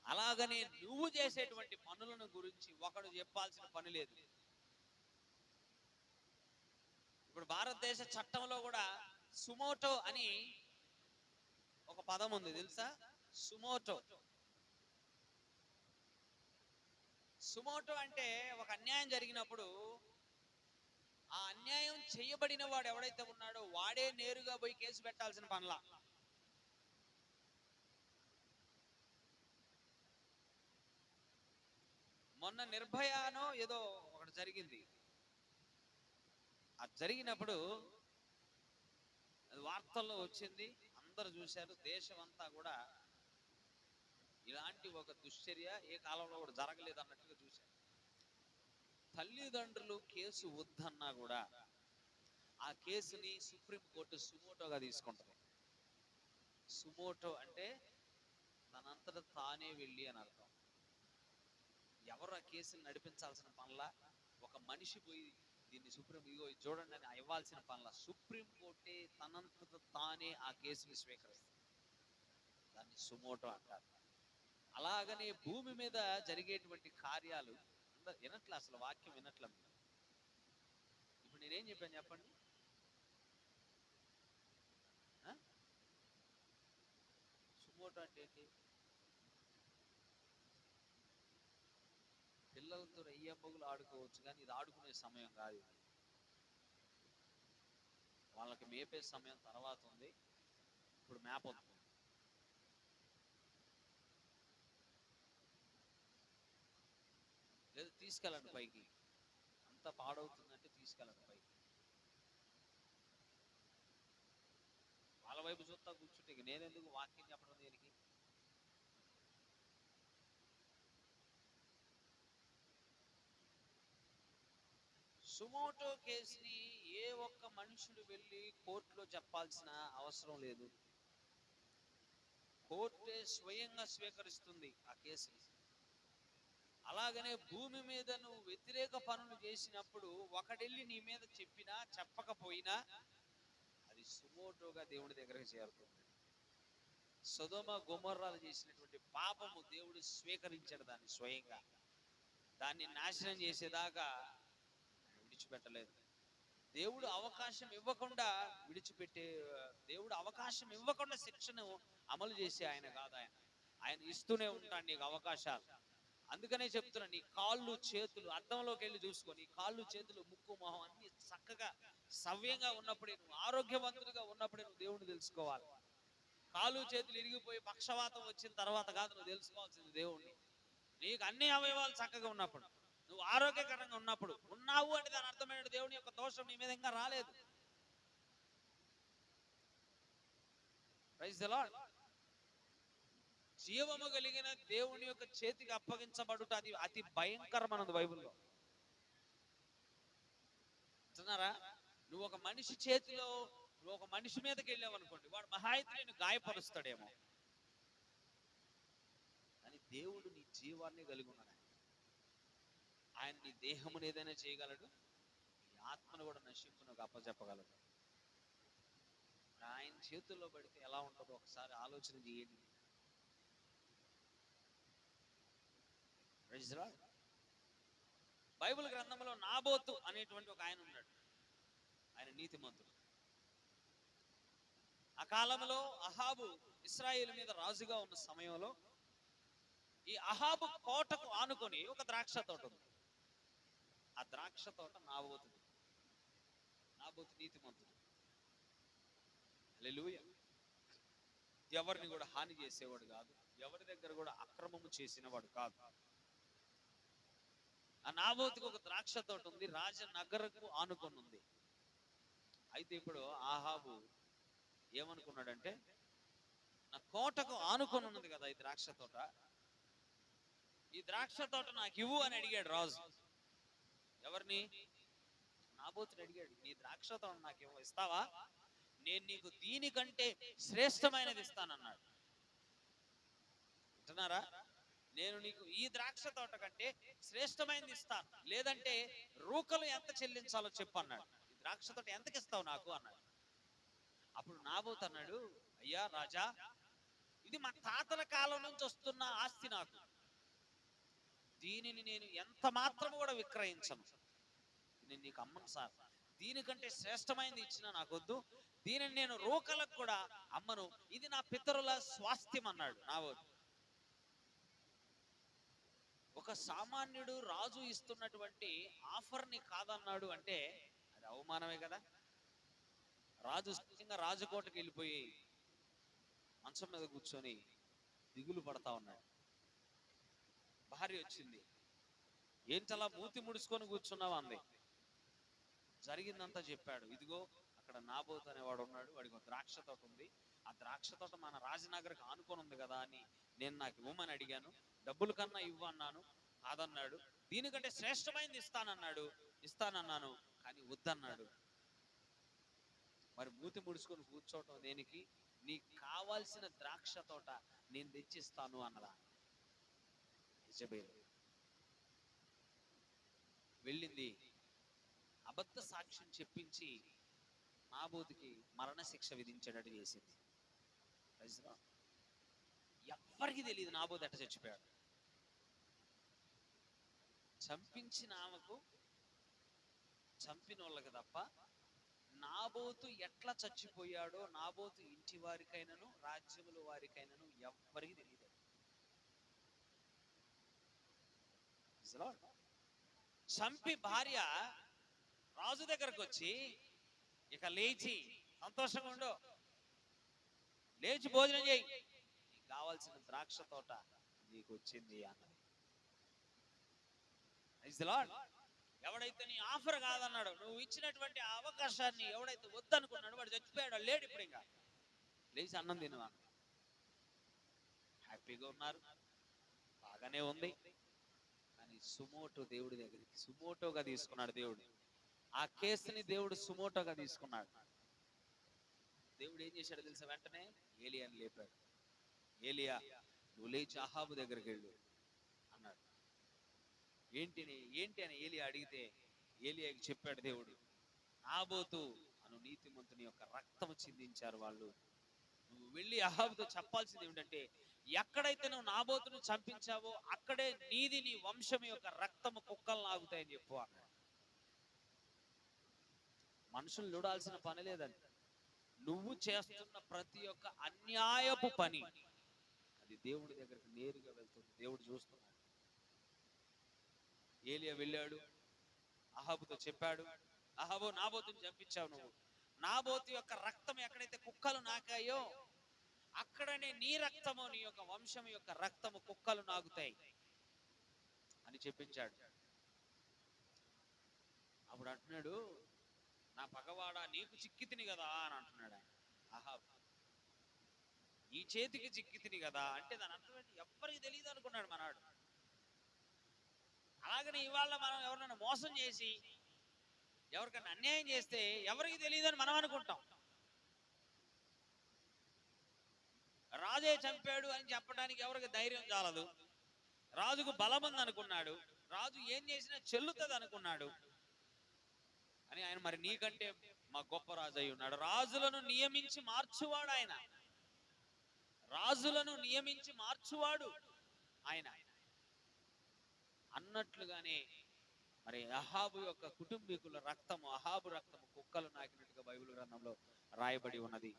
అలాగనే నువ్వు చేసేటువంటి పనులను గురించి ఒకడు చెప్పాల్సిన పని లేదు. ఇప్పుడు భారతదేశ చట్టంలో కూడా సుమోటో అని ఒక పదం ఉంది, తెలుసా? సుమోటో. సుమోటో అంటే ఒక అన్యాయం జరిగినప్పుడు ఆ అన్యాయం చేయబడిన వాడు ఎవడైతే ఉన్నాడో వాడే నేరుగా పోయి కేసు పెట్టాల్సిన పనిలా. మొన్న నిర్భయానో ఏదో ఒకటి జరిగింది. అది జరిగినప్పుడు అది వార్తల్లో వచ్చింది, అందరు చూశారు, దేశం అంతా కూడా ఇలాంటి ఒక దుశ్చర్య ఏ కాలంలో కూడా జరగలేదు అన్నట్టుగా చూశారు. తల్లిదండ్రులు కేసు వద్దన్నా కూడా ఆ కేసుని సుప్రీంకోర్టు సుమోటోగా తీసుకుంటుంది. సుమోటో అంటే తనంతట తానే వెళ్ళి అని అర్థం. ఎవరు ఆ కేసుని నడిపించాల్సిన పనుల, ఒక మనిషి పోయి దీన్ని ఇదిగో చూడండి అని ఇవ్వాల్సిన పనుల, సుప్రీంకోర్టే తనంతట తానే ఆ కేసుని స్వీకరిస్తుంది. దాన్ని సుమోటో అంటారు. అలాగనే భూమి మీద జరిగేటువంటి కార్యాలు వినట్లే, అసలు వాక్యం వినట్ల. ఇప్పుడు నేనేం చెప్పాను చెప్పండి? సుమోటో అంటే ఏంటి? పిల్లలతో రయ్యమ్మగులు ఆడుకోవచ్చు, కానీ ఇది ఆడుకునే సమయం కాదు. ఇది వాళ్ళకి మేపే సమయం తర్వాత ఉంది. ఇప్పుడు మేప వస్తుంది. లేదు తీసుకెళ్ళండి పైకి, అంత పాడవుతుందంటే తీసుకెళ్ళండి పైకి. వాళ్ళ వైపు చూస్తా కూర్చుంటే నేనెందుకు వాక్యం చెప్పడం దేనికి? సుమోటో కేసుని ఏ ఒక్క మనుషుడు వెళ్ళి కోర్టులో చెప్పాల్సిన అవసరం లేదు. కోర్టే స్వయంగా స్వీకరిస్తుంది ఆ కేసుని. అలాగనే భూమి మీద నువ్వు వ్యతిరేక పనులు చేసినప్పుడు ఒకడెళ్ళి నీ మీద చెప్పినా చెప్పకపోయినా అది సుమోటోగా దేవుడి దగ్గరకు చేరుతుంది. సొదొమ గొమొర్రాలు చేసినటువంటి పాపము దేవుడు స్వీకరించాడు దాన్ని స్వయంగా. దాన్ని నాశనం చేసేదాకా విడిచిపెట్టలేదు. దేవుడు అవకాశం ఇవ్వకుండా దేవుడు అవకాశం ఇవ్వకుండా శిక్షను అమలు చేసే ఆయన కాదు. ఆయన ఇస్తూనే ఉంటాడు నీకు అవకాశాలు. అందుకనే చెప్తున్నా, నీ కాళ్ళు చేతులు అద్దంలోకి వెళ్ళి చూసుకో. నీ కాళ్ళు చేతులు ముక్కు మొహం అన్ని చక్కగా సవ్యంగా ఉన్నప్పుడే, నువ్వు ఆరోగ్యవంతుడిగా ఉన్నప్పుడే నువ్వు దేవుడిని తెలుసుకోవాలి. కాళ్ళు చేతులు ఇరిగిపోయి పక్షవాతం వచ్చిన తర్వాత కాదు నువ్వు తెలుసుకోవాల్సింది దేవుణ్ణి. నీకు అన్ని అవయవాలు చక్కగా ఉన్నప్పుడు, నువ్వు ఆరోగ్యకరంగా ఉన్నప్పుడు ఉన్నావు అంటే దాని అర్థమైన దేవుని యొక్క దోషం నీ మీద ఇంకా రాలేదు. Praise the Lord. జీవము కలిగిన దేవుని యొక్క చేతికి అప్పగించబడుట అది అతి భయంకరమైనది బైబిల్లో. అంటున్నారా? నువ్వు ఒక మనిషి చేతిలో, నువ్వు ఒక మనిషి మీదకి వెళ్ళావు అనుకోండి, వాడు మహాయితే నిన్ను గాయపరుస్తాడేమో, కానీ దేవుడు నీ జీవాన్ని కలిగి ఉన్నాడు. ఆయన నీ దేహమును ఏదైనా చేయగలడు, నీ ఆత్మను కూడా నశింపునకు అప్పచెప్పగలడు. ఆయన చేతుల్లో పడితే ఎలా ఉంటుందో ఒకసారి ఆలోచన చేయండి. బైబిల్ గ్రంథంలో నాబోతు అనేటువంటి ఒక ఆయన ఉన్నాడు. ఆయన నీతిమంతుడు. ఆ కాలంలో అహాబు ఇశ్రాయేలు మీద రాజుగా ఉన్న సమయంలో ఈ అహాబు కోటకు ఆనుకొని ఒక ద్రాక్ష తోట ఉంది. ఆ ద్రాక్ష తోట నాబోతుడు. నాబోతు నీతిమంతుడు. హల్లెలూయా. ఎవరిని కూడా హాని చేసేవాడు కాదు, ఎవరి దగ్గర కూడా అక్రమము చేసినవాడు కాదు. ఆ నాబోతుకు ఒక ద్రాక్ష తోట ఉంది, రాజనగరకు ఆనుకొని ఉంది. అయితే ఇప్పుడు ఆహాబు ఏమనుకున్నాడంటే, నా కోటకు ఆనుకొని ఉన్నది కదా ఈ ద్రాక్ష తోట, ఈ ద్రాక్ష తోట నాకు ఇవ్వు అని అడిగాడు రాజు. ఎవరిని? నాబోతుని అడిగాడు, నీ ద్రాక్ష తోట నాకు ఇస్తావా? నేను నీకు దీనికంటే శ్రేష్టమైనది ఇస్తానన్నాడు. అంటున్నారా? నేను నీకు ఈ ద్రాక్ష తోట కంటే శ్రేష్టమైనది ఇస్తాను, లేదంటే రూకలు ఎంత చెల్లించాలో చెప్పు అన్నాడు. ఈ ద్రాక్ష తోట ఎంతకి ఇస్తావు నాకు అన్నాడు. అప్పుడు నాబోతు అన్నాడు, అయ్యా రాజా, ఇది మా తాతల కాలం నుంచి వస్తున్న ఆస్తి, నాకు దీనిని నేను ఎంత మాత్రం కూడా విక్రయించను, నేను నీకు అమ్మను సార్, దీనికంటే శ్రేష్టమైనది ఇచ్చినా నాకొద్దు, దీనిని నేను రూకలకు కూడా అమ్మను, ఇది నా పితరుల స్వాస్థ్యం అన్నాడు నాబోతు. ఒక సామాన్యుడు రాజు ఇస్తున్నటువంటి ఆఫర్ని కాదన్నాడు అంటే అది అవమానమే కదా. రాజు సత్యంగా రాజకోటకి వెళ్ళిపోయి మంచం మీద కూర్చొని దిగులు పడతా ఉన్నాడు. భార్య వచ్చింది, ఏంటలా మూతి ముడుచుకొని కూర్చున్నావు అంది. జరిగిందంతా చెప్పాడు. ఇదిగో అక్కడ నాబోతు అనేవాడు ఉన్నాడు, వాడికి ఒక ద్రాక్ష తోట ఉంది, ఆ ద్రాక్ష తోట మన రాజనగర్కి ఆనుకొని ఉంది కదా అని నేను నాకు ఇవ్వమని అడిగాను, డబ్బుల కన్నా ఇవ్వు అన్నాను, కాదన్నాడు. దీనికంటే శ్రేష్టమైనది ఇస్తానన్నాను కానీ వద్దన్నాడు. మరి మూతి ముడుచుకొని కూర్చోవటం దేనికి? నీకు కావాల్సిన ద్రాక్ష తోట నేను తెచ్చిస్తాను అన్నదా. యెజబెలు వెళ్ళింది, అబద్ధ సాక్ష్యం చెప్పించి నాబోతుకి మరణశిక్ష విధించేటట్టు చేసింది. ఎవ్వరికి తెలియదు నాబోతు ఎట్ట చచ్చిపోయాడు. చంపించిన ఆమెకు, చంపిన వాళ్ళకి తప్ప నాబోతు ఎట్లా చచ్చిపోయాడో నాబోతు ఇంటి వారికైనాను రాజ్యముల వారికైనాను ఎవ్వరికి తెలియదు. చంపి భార్య రాజు దగ్గరకు వచ్చి, ఇక లేచి సంతోషంగా ఉండు, లేచి భోజనం చేయి, నీకు కావాల్సిన ద్రాక్ష తోట నీకు వచ్చింది అన్నది. ఎవడైతే నీ ఆఫర్ కాదన్నాడు, నువ్వు ఇచ్చినటువంటి అవకాశాన్ని ఎవడైతే వద్దనుకున్నాడు వాడు చచ్చిపోయాడు, లేడు. ఇప్పుడు ఇంకా లేచి అన్నం తినవా, హ్యాపీగా ఉన్నారు, బాగానే ఉంది. కానీ సుమోటో దేవుడి దగ్గరికి సుమోటోగా తీసుకున్నాడు దేవుడు. ఆ కేసుని దేవుడు సుమోటోగా తీసుకున్నాడు. దేవుడు ఏం చేశాడో తెలుసా? వెంటనే ఏలియాని లేపాడు. ఏలియా, నువ్వు లేచి అహాబు దగ్గరికి వెళ్ళు అన్నాడు. ఏంటి అని ఏలియా అడిగితే ఏలియాకి చెప్పాడు దేవుడు, నాబోతు అను నీతిమంతుని యొక్క రక్తము చిందించారు వాళ్ళు. నువ్వు వెళ్ళి అహాబుతో చెప్పాల్సింది ఏమిటంటే, ఎక్కడైతే నువ్వు నాబోతును చంపించావో అక్కడే నీది, నీ వంశం యొక్క రక్తము కుక్కలు నాగుతాయని చెప్పు అన్నాడు. మనుషులు చూడాల్సిన పని లేదండి. నువ్వు చేస్తున్న ప్రతి ఒక్క అన్యాయపు పని అది దేవుడి దగ్గరికి నేరుగా వెళ్తుంది. దేవుడు చూస్తున్నాడు. ఏలియా వెళ్ళాడు, అహాబుతో చెప్పాడు, అహాబు, నాబోతుని చంపించావు నువ్వు, నాబోతు యొక్క రక్తం ఎక్కడైతే కుక్కలు నాకాయో అక్కడనే నీ రక్తము, నీ యొక్క వంశం యొక్క రక్తము కుక్కలు నాగుతాయి. అని చెప్పించాడు. అప్పుడు అంటున్నాడు, నా పగవాడా నీకు చిక్కితిని కదా అని అంటున్నాడు ఆయన. అహాబ్, ఈ చేతికి చిక్కితిని కదా అంటే దాని అర్థం ఏంటి? ఎవ్వరికి తెలియదు అనుకున్నాడు మనవాడు. అలాగనే ఇవాళ మనం ఎవరినైనా మోసం చేసి ఎవరికైనా అన్యాయం చేస్తే ఎవరికి తెలియదు అని మనం అనుకుంటాం. రాజే చంపాడు అని చెప్పడానికి ఎవరికి ధైర్యం చాలదు. రాజుకు బలం ఉంది అనుకున్నాడు, రాజు ఏం చేసినా చెల్లుతుంది అనుకున్నాడు. అని ఆయన మరి నీకంటే మా గొప్ప రాజు అయి ఉన్నాడు. రాజులను నియమించి మార్చువాడు ఆయన. రాజులను నియమించి మార్చువాడు ఆయన అన్నట్లుగానే మరి అహాబు యొక్క కుటుంబీకుల రక్తము, అహాబు రక్తము కుక్కలు నాకినట్టుగా బైబిల్ గ్రంథంలో రాయబడి ఉన్నది.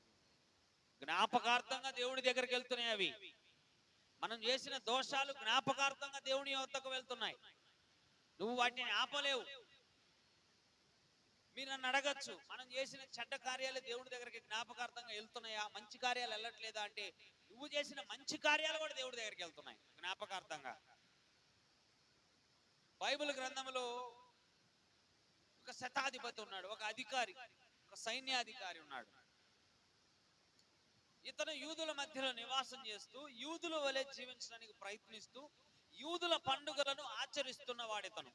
జ్ఞాపకార్థంగా దేవుని దగ్గరికి వెళ్తున్నాయి అవి. మనం చేసిన దోషాలు జ్ఞాపకార్థంగా దేవుని వద్దకు వెళ్తున్నాయి. నువ్వు వాటిని ఆపలేవు. మీరు నన్ను అడగచ్చు, మనం చేసిన చెడ్డ కార్యాలు దేవుడి దగ్గరికి జ్ఞాపకార్థంగా వెళ్తున్నాయా, మంచి కార్యాలు వెళ్ళట్లేదా అంటే, నువ్వు చేసిన మంచి కార్యాలు కూడా దేవుడి దగ్గరికి వెళ్తున్నాయి జ్ఞాపకార్థంగా. బైబిల్ గ్రంథంలో ఒక శతాధిపతి ఉన్నాడు, ఒక అధికారి, ఒక సైన్యాధికారి ఉన్నాడు. ఇతను యూదుల మధ్యలో నివాసం చేస్తూ యూదుల వలె జీవించడానికి ప్రయత్నిస్తూ యూదుల పండుగలను ఆచరిస్తున్న వాడితను.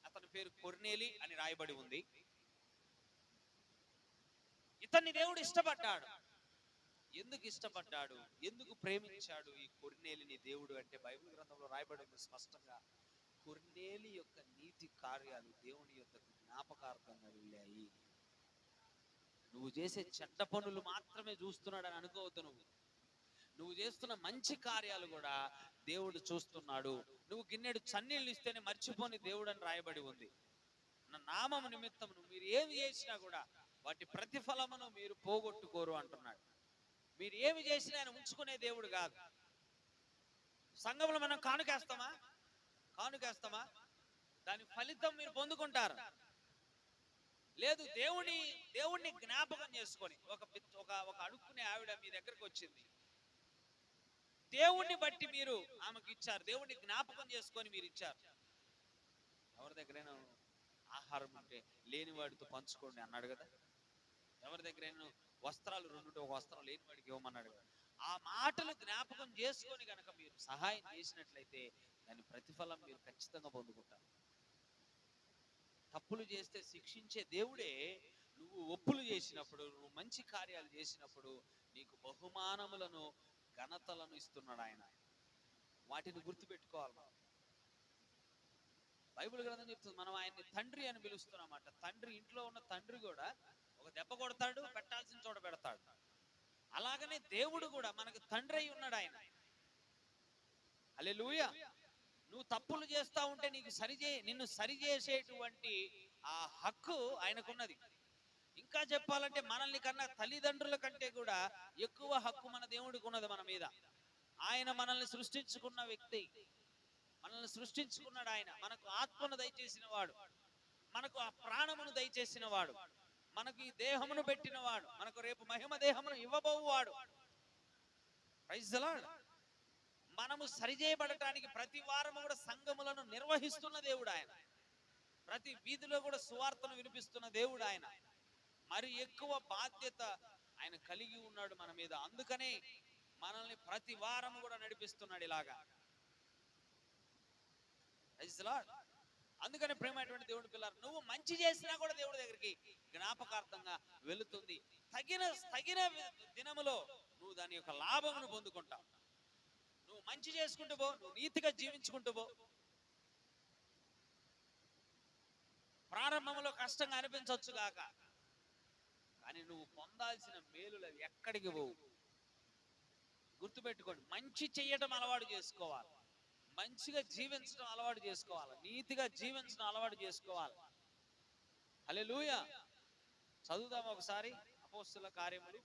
అతని పేరు కొర్నేలి అని రాయబడి ఉంది. ఇతన్ని దేవుడు ఇష్టపడ్డాడు. ఎందుకు ఇష్టపడ్డాడు, ఎందుకు ప్రేమించాడు ఈ కొర్నేలిని దేవుడు అంటే బైబిల్ గ్రంథంలో రాయబడి ఉంది స్పష్టంగా. కొర్నేలి యొక్క నీతి కార్యాలు దేవుని యొక్క జ్ఞాపకార్థంగా వెళ్ళాయి. నువ్వు చేసే చెడ్డ పనులు మాత్రమే చూస్తున్నాడని అనుకోవద్దు. నువ్వు చేస్తున్న మంచి కార్యాలు కూడా దేవుడు చూస్తున్నాడు. నువ్వు గిన్నెడు చన్నీళ్ళు ఇస్తేనే మర్చిపోని దేవుడు అని రాయబడి ఉంది. నా నామము నిమిత్తమును మీరు ఏమి చేసినా కూడా వాటి ప్రతిఫలమును మీరు పోగొట్టుకోరు అంటున్నాడు. మీరు ఏమి చేసినా ఆయన ఉంచుకునే దేవుడు కాదు. సంఘంలో మనం కానుకేస్తామా దాని ఫలితం మీరు పొందుకుంటారు. లేదు, దేవుణ్ణి జ్ఞాపకం చేసుకొని ఒక అడుక్కునే ఆవిడ మీ దగ్గరకు వచ్చింది, దేవుణ్ణి బట్టి మీరు ఆమెకు ఇచ్చారు, దేవుణ్ణి జ్ఞాపకం చేసుకొని మీరు ఇచ్చారు. ఎవరి దగ్గరైనా ఆహారం ఉంటే లేనివాడితో పంచుకోండి అన్నాడు కదా. ఎవరి దగ్గరైనా వస్త్రాలు 2 ఒక వస్త్రం లేనివాడికి ఇవ్వమన్నాడు కదా. ఆ మాటలు జ్ఞాపకం చేసుకొని కనుక మీరు సహాయం చేసినట్లయితే దాని ప్రతిఫలం మీరు ఖచ్చితంగా పొందుకుంటారు. తప్పులు చేస్తే శిక్షించే దేవుడే నువ్వు ఒప్పులు చేసినప్పుడు, నువ్వు మంచి కార్యాలు చేసినప్పుడు నీకు బహుమానములను, ఘనతలను ఇస్తున్నాడు ఆయన. వాటిని గుర్తుపెట్టుకోవాలి మనం. బైబిల్ గ్రంథం చెప్తుంది మనం ఆయన్ని తండ్రి అని పిలుస్తున్నామాట. తండ్రి, ఇంట్లో ఉన్న తండ్రి కూడా ఒక దెబ్బ కొడతాడు, పెట్టాల్సిన చోట పెడతాడు. అలాగనే దేవుడు కూడా మనకు తండ్రి అయి ఉన్నాడు ఆయన. హల్లెలూయా. నువ్వు తప్పులు చేస్తా ఉంటే నిన్ను సరిచేసేటువంటి ఆ హక్కు ఆయనకున్నది. ఇంకా చెప్పాలంటే మనల్ని కన్నా తల్లిదండ్రుల కంటే కూడా ఎక్కువ హక్కు మన దేవుడికి ఉన్నది మన మీద. ఆయన మనల్ని సృష్టించుకున్న వ్యక్తి, మనల్ని సృష్టించుకున్నాడు ఆయన. మనకు ఆత్మను దయచేసిన వాడు, మనకు ఆ ప్రాణమును దయచేసిన వాడు, మనకు ఈ దేహమును పెట్టిన వాడు, మనకు రేపు మహిమ దేహమును ఇవ్వబోవాడు. Praise the lord. మనము సరిచేయబడటానికి ప్రతి వారము కూడా సంఘములను నిర్వహిస్తున్న దేవుడు ఆయన. ప్రతి వీధిలో కూడా సువార్తను వినిపిస్తున్న దేవుడు ఆయన. మరి ఎక్కువ బాధ్యత ఆయన కలిగి ఉన్నాడు మన మీద. అందుకనే మనల్ని ప్రతి వారము కూడా నడిపిస్తున్నాడు ఇలాగా. Praise the Lord. అందుకని ప్రేమైనటువంటి దేవుడి పిల్లలు, నువ్వు మంచి చేసినా కూడా దేవుడి దగ్గరికి జ్ఞాపకార్థంగా వెళుతుంది. తగిన దినములో నువ్వు దాని యొక్క లాభమును పొందుకుంటావు. నువ్వు మంచి చేసుకుంటూ పో, నువ్వు నీతిగా జీవించుకుంటూ పో. ప్రారంభంలో కష్టంగా అనిపించవచ్చు గాక, కానీ నువ్వు పొందాల్సిన మేలులు అవి ఎక్కడికి పోవు. గుర్తుపెట్టుకోండి, మంచి చెయ్యటం అలవాటు చేసుకోవాలి, మంచిగా జీవించడం అలవాటు చేసుకోవాలి, నీతిగా జీవించడం అలవాటు చేసుకోవాలి. హల్లెలూయా. చదువుదాం ఒకసారి అపోస్తలుల కార్యములు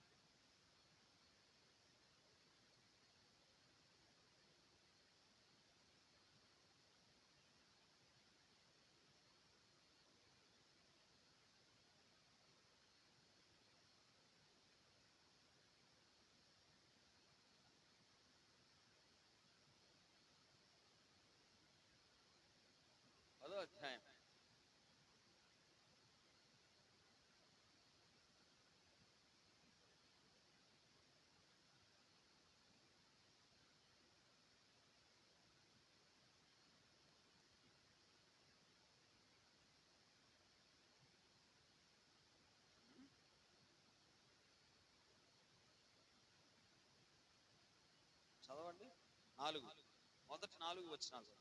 మొదటి 4 వచనాలు.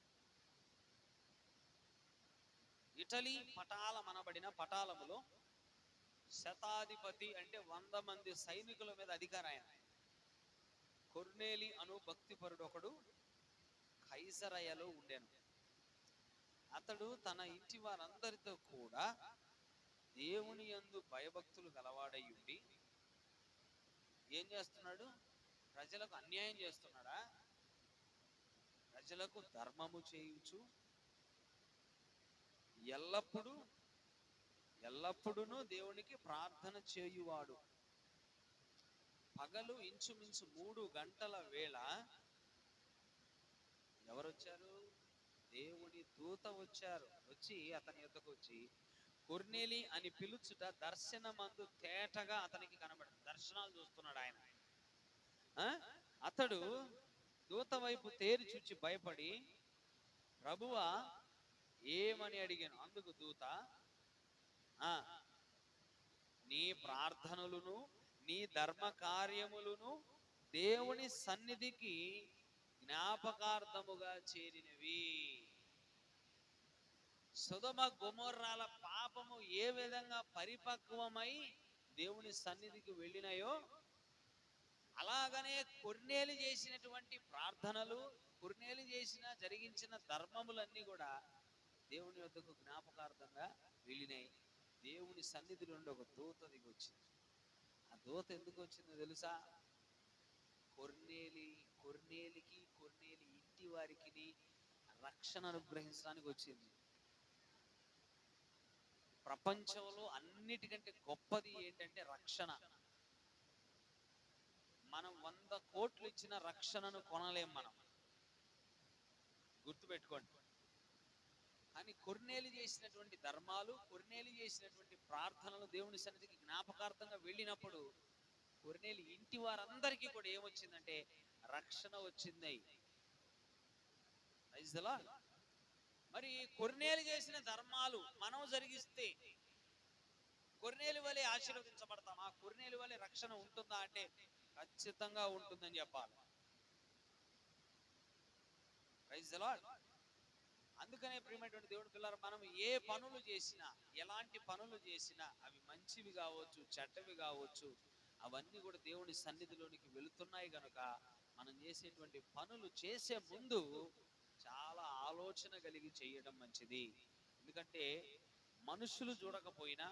ఇటలీ పటాలమనబడిన పటాలములో శతాధిపతి అంటే 100 మంది సైనికుల మీద అధికారి ఆయన. కొర్నేలి అను భక్తిపరుడు ఒకడు కైసరయలో ఉండెను. అతడు తన ఇంటి వారందరితో కూడా దేవుని యందు భయభక్తులు గలవాడై ఉండి ఏం చేస్తున్నాడు? ప్రజలకు అన్యాయం చేస్తున్నాడా? ప్రజలకు ధర్మము చేయుచు ఎల్లప్పుడూ దేవునికి ప్రార్థన చేయువాడు. పగలు ఇంచుమించు 3 గంటల వేళ ఎవరొచ్చారు? దేవుని దూత వచ్చి అతని యొద్దకు వచ్చి కొర్నేలి అని పిలుచుట దర్శనమందు తేటగా అతనికి కనబడింది. దర్శనాలు చూస్తున్నాడు ఆయన. అతడు దూత వైపు తేరి చూచి భయపడి, ప్రభువా ఏమని అడిగాను. అందుకు దూత, నీ ప్రార్థనలను నీ ధర్మ కార్యములను దేవుని సన్నిధికి జ్ఞాపకార్థముగా చేరినవి. సొదొమ గొమొర్రాల పాపము ఏ విధంగా పరిపక్వమై దేవుని సన్నిధికి వెళ్ళినాయో అలాగనే కొర్నేలి చేసినటువంటి ప్రార్థనలు, కొర్నేలి జరిగించిన ధర్మములన్నీ కూడా దేవుని వద్దకు జ్ఞాపకార్థంగా వెళ్ళినాయి. దేవుని సన్నిధి నుండి ఒక దూత దిగి వచ్చింది. ఆ దూత ఎందుకు వచ్చిందో తెలుసా? కొర్నేలికి కొర్నేలి ఇంటి వారికి రక్షణ అనుగ్రహించడానికి వచ్చింది. ప్రపంచంలో అన్నిటికంటే గొప్పది ఏంటంటే రక్షణ. మనం 100 కోట్లు ఇచ్చిన రక్షణను కొనలేం, మనం గుర్తుపెట్టుకోండి. కానీ కొర్నేలి చేసినటువంటి ధర్మాలు, కొర్నేలి చేసినటువంటి ప్రార్థనలు దేవుని సన్నిధికి జ్ఞాపకార్థంగా వెళ్ళినప్పుడు కొర్నేలి ఇంటి వారందరికీ కూడా ఏమొచ్చిందంటే రక్షణ వచ్చింది. మరి కొర్నేలి చేసిన ధర్మాలు మనం జరిగిస్తే కొర్నేలి వలె ఆశీర్వదించబడతామా? కొర్నేలి వలె రక్షణ ఉంటుందా అంటే ఖచ్చితంగా ఉంటుందని చెప్పాలి. Praise the Lord. అందుకనే ప్రియమైనటువంటి దేవుని పిల్లలు, మనం ఏ పనులు చేసినా, ఎలాంటి పనులు చేసినా, అవి మంచివి కావచ్చు, చెడ్డవి కావచ్చు, అవన్నీ కూడా దేవుని సన్నిధిలోనికి వెళుతున్నాయి కనుక మనం చేసేటువంటి పనులు చేసే ముందు చాలా ఆలోచన కలిగి చేయడం మంచిది. ఎందుకంటే మనుషులు చూడకపోయినా,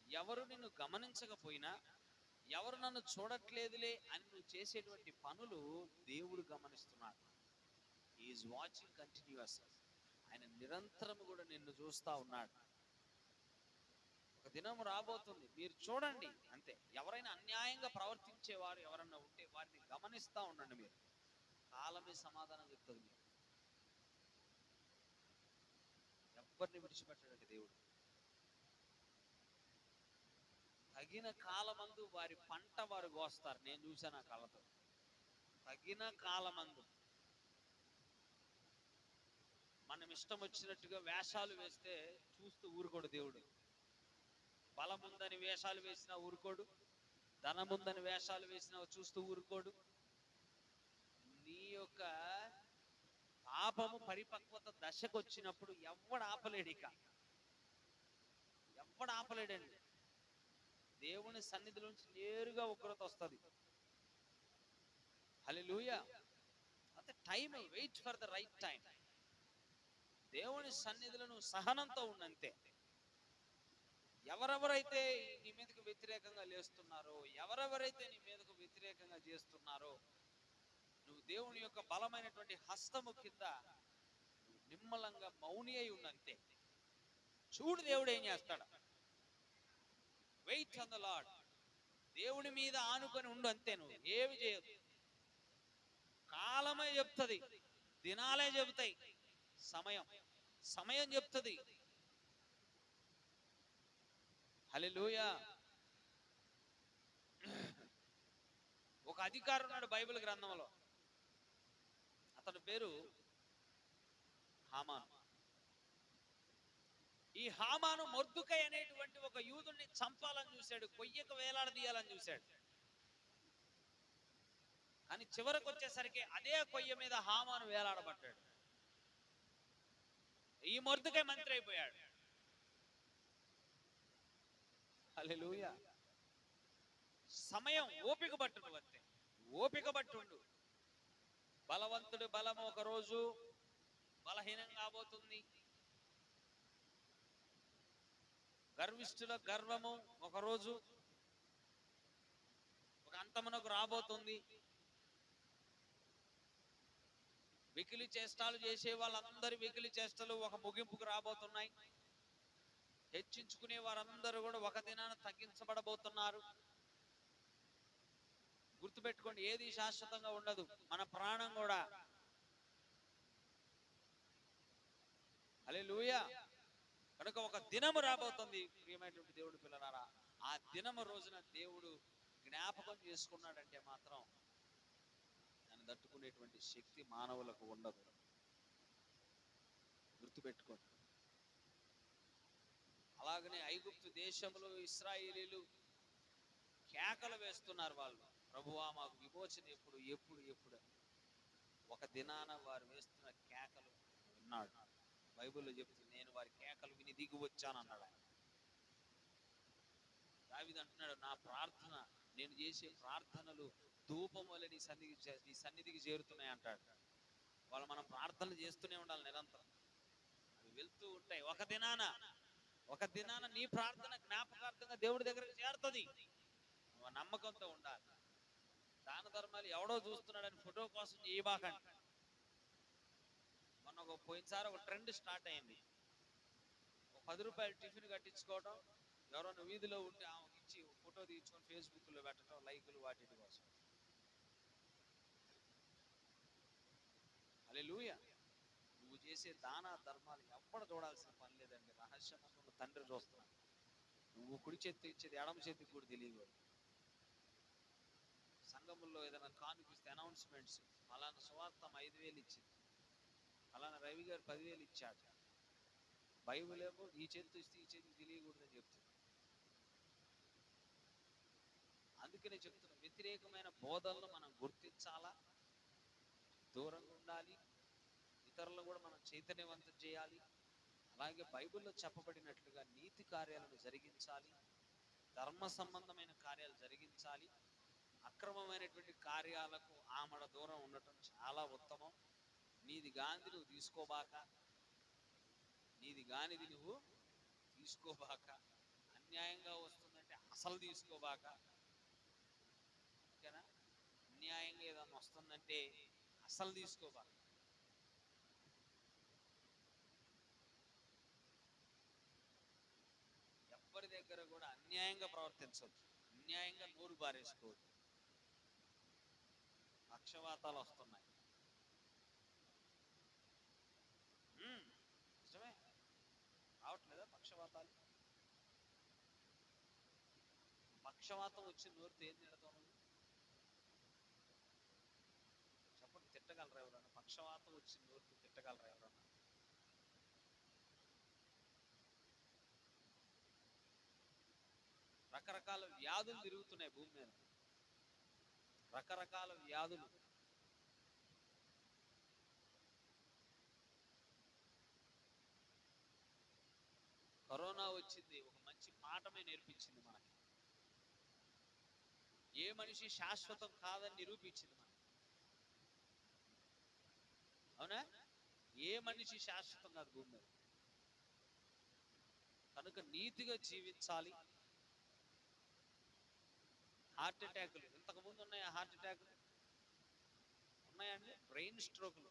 ఎవరు నిన్ను గమనించకపోయినా, ఎవరు నన్ను చూడట్లేదులే అని నువ్వు చేసేటువంటి పనులు దేవుడు గమనిస్తున్నాడు. He is watching continuous. ఆయన నిరంతరం కూడా నిన్ను చూస్తా ఉన్నాడు. ఒక దినం రాబోతుంది, మీరు చూడండి అంతే. ఎవరైనా అన్యాయంగా ప్రవర్తించేవారు ఎవరన్నా ఉంటే వారిని గమనిస్తా ఉండండి. మీరు కాలమే సమాధానం చెప్తుంది. మీరు ఎవరిని విడిచిపెట్టాడంటే దేవుడు తగిన కాలమందు వారి పంట వారు కోస్తారు. నేను చూశాను ఆ కళ్ళతో. తగిన కాలమందు మనం ఇష్టం వచ్చినట్టుగా వేషాలు వేస్తే చూస్తూ ఊరుకోడు దేవుడు. బలముందని వేషాలు వేసినా ఊరుకోడు, ధనముందని వేషాలు వేసినా చూస్తూ ఊరుకోడు. నీ యొక్క పాపము పరిపక్వత దశకు వచ్చినప్పుడు ఎవడు ఆపలేడు. ఇక ఎవడు ఆపలేడండి. దేవుని సన్నిధిలో నుంచి నేరుగా ఉగ్రత వస్తుంది. హల్లెలూయా. అంటే time, wait for the right time. దేవుని సన్నిధిలో నువ్వు సహనంతో ఉండంతే. ఎవరెవరైతే నీ మీదకు వ్యతిరేకంగా లేస్తున్నారో, ఎవరెవరైతే నీ మీదకు వ్యతిరేకంగా చేస్తున్నారో, నువ్వు దేవుని యొక్క బలమైనటువంటి హస్తము కింద నిమ్మలంగా మౌని అయి ఉండంతే. చూడు దేవుడు ఏం చేస్తాడు. Wait on the Lord. దేవుని మీద ఆనుకొని ఉండు అంతే. నువ్వు ఏమి చేయదు. కాలమే చెప్తుంది, దినాలే చెబుతాయి, సమయం చెప్తుంది. హల్లెలూయా. ఒక అధికారి ఉన్నాడు బైబిల్ గ్రంథంలో. అతని పేరు హామాను. ఈ హామాను మొర్దుకై అనేటువంటి ఒక యూదుని చంపాలని చూశాడు, కొయ్యకు వేలాడదీయాలని చూశాడు. కానీ చివరికి వచ్చేసరికి అదే కొయ్య మీద హామాను వేలాడబడ్డాడు. ఈ మొర్దుకై మంత్రి అయిపోయాడు. హల్లెలూయా. సమయం ఓపిక పట్టు, అంతే, ఓపిక పట్టుండు. బలవంతుడు బలము ఒక రోజు బలహీనం కాబోతుంది. గర్విష్ఠుల గర్వము ఒకరోజు ఒక అంతమునకు రాబోతుంది. వెకిలి చేష్టాలు చేసే వాళ్ళందరి వెకిలి చేష్టలు ఒక ముగింపుకు రాబోతున్నాయి. హెచ్చించుకునే వారందరూ కూడా ఒక దినాన తగ్గించబడబోతున్నారు. గుర్తుపెట్టుకోండి, ఏది శాశ్వతంగా ఉండదు, మన ప్రాణం కూడా. హల్లెలూయా. కనుక ఒక దినము రాబోతుంది ప్రియమైనటువంటి దేవుడు పిల్లలారా. ఆ దినము రోజున దేవుడు జ్ఞాపకం చేసుకున్నాడంటే మాత్రం దాన్ని తట్టుకునేటువంటి శక్తి మానవులకు ఉండదు. గుర్తుపెట్టుకోండి. అలాగనే ఐగుప్తు దేశంలో ఇశ్రాయేలీలు కేకలు వేస్తున్నారు. వాళ్ళు, ప్రభువా మాకు విమోచన ఎప్పుడు ఎప్పుడు ఎప్పుడు. ఒక దినాన వారు వేస్తున్న కేకలు విన్నాడు. బైబిల్లో చెప్తుంది, నేను వారి కేకలు విని దిగి వచ్చాను అన్నాడు ఆయన. దావీదు అంటున్నాడు, నా ప్రార్థన, నేను చేసే ప్రార్థనలు ధూపం వల్ల నీ సన్నిధికి చేరుతున్నాయి అంటాడు. వాళ్ళు మనం ప్రార్థనలు చేస్తూనే ఉండాలి నిరంతరం. అవి వెళ్తూ ఉంటాయి. ఒక దినాన నీ ప్రార్థన జ్ఞాపకార్థంగా దేవుడి దగ్గరకు చేరుతుంది. నువ్వు నమ్మకంతో ఉండాలి. దాన ధర్మాలు ఎవడో చూస్తున్నాడని ఫోటో కోసం చేయబాకండి. మొన్న పోయినసారి ఒక ట్రెండ్ స్టార్ట్ అయింది. ఒక 10 రూపాయలు టిఫిన్ కట్టించుకోవడం, ఎవరైనా వీధిలో ఉంటే ఆమెకి ఇచ్చి ఫోటో తీయించుకొని ఫేస్బుక్లో పెట్టడం, లైకులు వాటి కోసం. హల్లెలూయా. నువ్వు చేసే దాన ధర్మాలు ఎవ్వడు చూడాల్సిన పని లేదండి. రహస్యమందున్న తండ్రి చూస్తున్నాడు. నువ్వు కుడి చేతి ఇచ్చేది ఎడమ చేతికి కూడా తెలియదు. సంఘముల్లో ఏదైనా కానుకిస్తే అనౌన్స్మెంట్స్, అలానా సువార్తం 5,000 ఇచ్చింది, అలానా రవి గారు 10,000 ఇచ్చాడు. బైబిల్ ఏమో ఈ చేతితో ఇస్తే ఈ చేతికి తెలియకూడదని చెప్తుంది. అందుకనే చెప్తున్నా, వ్యతిరేకమైన బోధనలు మనం గుర్తించాలా, దూరంగా ఉండాలి. ఇతరులను కూడా మనం చైతన్యవంతం చేయాలి. అలాగే బైబిల్లో చెప్పబడినట్లుగా నీతి కార్యాలను జరిగించాలి, ధర్మ సంబంధమైన కార్యాలు జరిగించాలి. అక్రమమైనటువంటి కార్యాలకు ఆమడ దూరం ఉండటం చాలా ఉత్తమం. నీది గాంధీ నువ్వు తీసుకోబాక, నీది గానిది నువ్వు తీసుకోబాక. అన్యాయంగా వస్తుందంటే అసలు తీసుకోబాక. ఓకేనా? అన్యాయంగా ఏదన్నా వస్తుందంటే అసలు తీసుకోబాక. ఎవరి దగ్గర కూడా అన్యాయంగా ప్రవర్తించవద్దు, అన్యాయంగా నోరు బారేసుకోవద్దు. పక్షవాతాలు వస్తున్నాయి. నిజమే, రావట్లేదా పక్షవాతాలు? పక్షవాతం వచ్చి నోరుతో ఏం తిడతావు? చెప్పండి, తిట్టగలరా ఎవరన్నా? పక్షవాతం వచ్చి నోరుతో తిట్టగలరా ఎవరన్నా? రకరకాల వ్యాధులు తిరుగుతున్నాయి భూమి మీద, రకరకాల వ్యాధులు. కరోనా వచ్చింది, ఒక మంచి పాఠమే నేర్పించింది మనకి. ఏ మనిషి శాశ్వతం కాదని నిరూపించింది మనకి. అవునా? ఏ మనిషి శాశ్వతం కాదు భూమి మీద. కనుక నీతిగా జీవించాలి. హార్ట్ అటాకులు ఇంతకుముందు ఉన్నాయా? హార్ట్ అటాకులు ఉన్నాయండి. బ్రెయిన్ స్ట్రోకులు,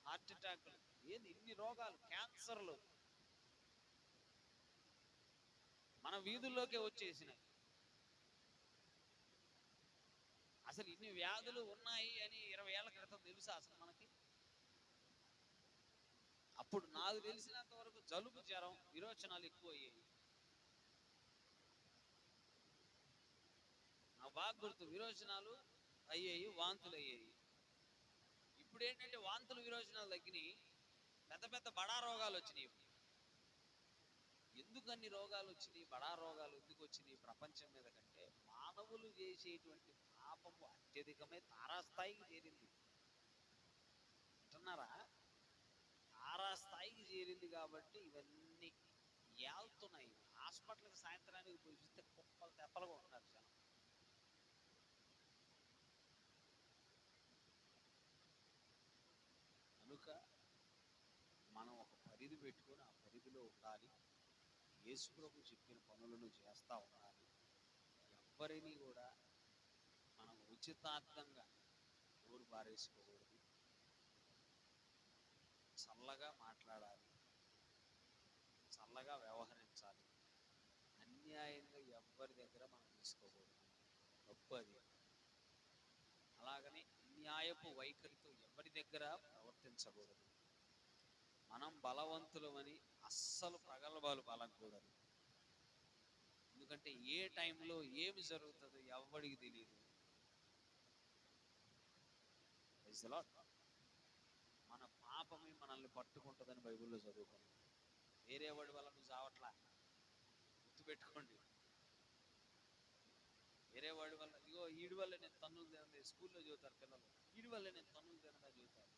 హార్ట్ అటాకులు, ఏంది ఇన్ని రోగాలు, క్యాన్సర్లు మన వీధుల్లోకే వచ్చేసినాయి. అసలు ఇన్ని వ్యాధులు ఉన్నాయి అని 20 ఏళ్ల క్రితం తెలుసా అసలు మనకి? అప్పుడు నాకు తెలిసినంత వరకు జలుబు, జ్వరం, విరోచనాలు ఎక్కువ అయ్యాయి. నాకు బాగా గుర్తు, విరోచనాలు అయ్యాయి, వాంతులు అయ్యాయి. ఇప్పుడు ఏంటంటే వాంతులు విరోచనాలు తగ్గినాయి, పెద్ద పెద్ద బడా రోగాలు వచ్చినాయి. ఎందుకు అన్ని రోగాలు వచ్చినాయి, బడా రోగాలు ఎందుకు వచ్చినాయి ప్రపంచం మీద కంటే, మానవులు చేసేటువంటి పాపము అత్యధికమే తారాస్థాయికి చేరింది అంటున్నారా. తారాస్థాయికి చేరింది కాబట్టి ఇవన్నీ ఏళ్తున్నాయి. హాస్పిటల్కి సాయంత్రానికి పోయి చూస్తే కుప్పలు తెప్పలుగా ఉన్నారు జనం. కనుక మనం ఒక పరిధి పెట్టుకొని ఆ పరిధిలో ఉండాలి. యేసు ప్రభు చెప్పిన పనులను చేస్తూ ఉండాలి. ఎవ్వరిని కూడా మనం ఉచితార్థంగా ఊరు బారేసుకోకూడదు. చల్లగా మాట్లాడాలి, చల్లగా వ్యవహరించాలి. అన్యాయంగా ఎవ్వరి దగ్గర మనం తీసుకోకూడదు, తప్పు అది. అలాగని అన్యాయపు వైఖరితో ఎవరి దగ్గర ప్రవర్తించకూడదు. మనం బలవంతులమని అస్సలు ప్రగల్భాలు పలకూడదు. ఎందుకంటే ఏ టైంలో ఏమి జరుగుతుందో ఎవరికి తెలియదు. మన పాపమే మనల్ని పట్టుకుంటుందని బైబిల్లో చదువుకున్నాం. వేరే వాడి వల్ల నువ్వు చావట్లా, గుర్తుపెట్టుకోండి. వేరే వాడి వల్ల, ఇగో ఈడి వల్ల నేను తన్నులు తినదే, స్కూల్లో చదువుతారు పిల్లలు, ఈడి వల్ల నేను తన్నులు తినదా చదువుతారు.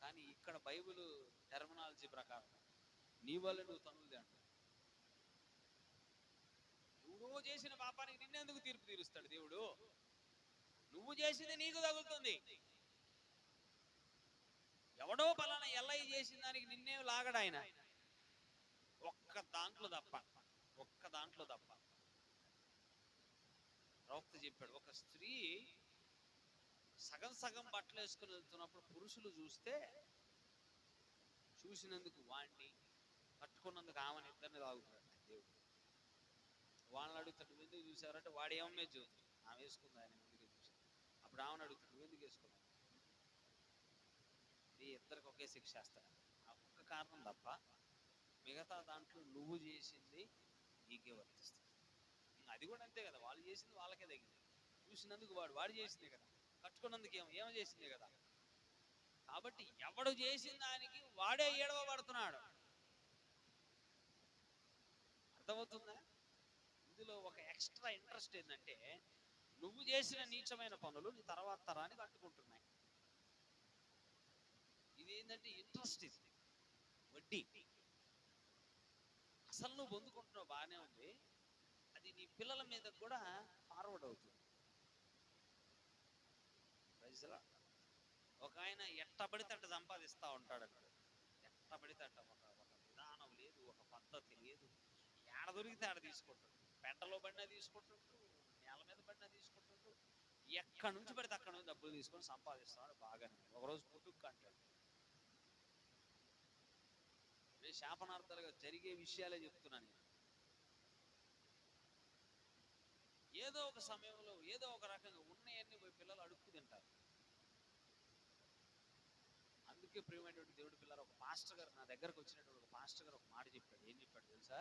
కానీ ఇక్కడ బైబిల్ టెర్మినాలజీ ప్రకారం నీ వల్ల నువ్వు తన్నులు తింటావు. నువ్వు చేసిన పాపానికి నిన్నెందుకు తీర్పు తీరుస్తాడు దేవుడు? నువ్వు చేసింది నీకు తగులుతుంది. ఎవడో పలానా ఎల్లై చేసిన దానికి నిన్నేం లాగడు ఆయన. ఒక్క దాంట్లో తప్ప ప్రవక్త చెప్పాడు, ఒక స్త్రీ సగం సగం బట్టలు వేసుకుని వెళ్తున్నప్పుడు పురుషులు చూసినందుకు వాణ్ణి, కట్టుకున్నందుకు ఆమెను ఇద్దరిని తాగుతాడు దేవుడు. వాళ్ళని అడుగుతాడు, నువ్వు ఎందుకు చూసారంటే వాడు ఏమన్నా చూస్తాడు, ఆమె వేసుకుంది, ఆయన ఎందుకు చూసాడు. అప్పుడు ఆమెను అడుగుతాడు, నువ్వు ఎందుకు వేసుకున్నావు? ఇద్దరికి ఒకే శిక్ష వేస్తాడు. ఆ ఒక్క కారణం తప్ప మిగతా దాంట్లో నువ్వు చేసింది నీకే వర్తిస్తుంది. అది కూడా అంతే కదా, వాళ్ళు చేసింది వాళ్ళకే తగింది. చూసినందుకు వాడు చేసిందే కదా, కట్టుకున్నందుకు ఏమో చేసిందే కదా. కాబట్టి ఎవడు చేసిన దానికి వాడే ఏడవబడుతున్నాడు. అర్థమవుతుందా? ఇందులో ఒక ఎక్స్ట్రా ఇంట్రెస్ట్ ఏంటంటే, నువ్వు చేసిన నీచమైన పనులు నీ తర్వాత తరానికి అంటుకుంటున్నాయి. ఇది ఏంటంటే ఇంట్రెస్ట్, ఇది వడ్డీ. అసలు నువ్వు పొందుకుంటున్నావు బాగానే ఉంది, అది నీ పిల్లల మీద కూడా ఫార్వర్డ్ అవుతుంది. ఒక ఆయన ఎట్టబడితే అట్ట సంపాదిస్తూ ఉంటాడు అన్నాడు. ఎట్టబడితే అట్ట, ఒక విధానం లేదు, ఒక పద్ధతి లేదు. ఏడ దొరికితే ఆడ తీసుకుంటాడు. పెంటలో పడినా తీసుకుంటుంటూ, నేల మీద పడినా తీసుకుంటుంటూ, ఎక్కడి నుంచి పడితే అక్కడ నుంచి డబ్బులు తీసుకొని సంపాదిస్తాడు బాగానే. ఒకరోజు పుట్టుకు అంటాడు. శాపనార్థాలుగా జరిగే విషయాలే చెప్తున్నాను నేను. ఏదో ఒక సమయంలో ఏదో ఒక రకంగా ఉన్నాయన్నీ పోయి పిల్లలు అడుక్కు తింటారు. అందుకే ప్రియమైనటువంటి దేవుడి పిల్లలు, ఒక పాస్టర్ గారు నా దగ్గరకు వచ్చినటువంటి ఒక పాస్టర్ గారు ఒక మాట చెప్పాడు. ఏం చెప్పాడు తెలుసా?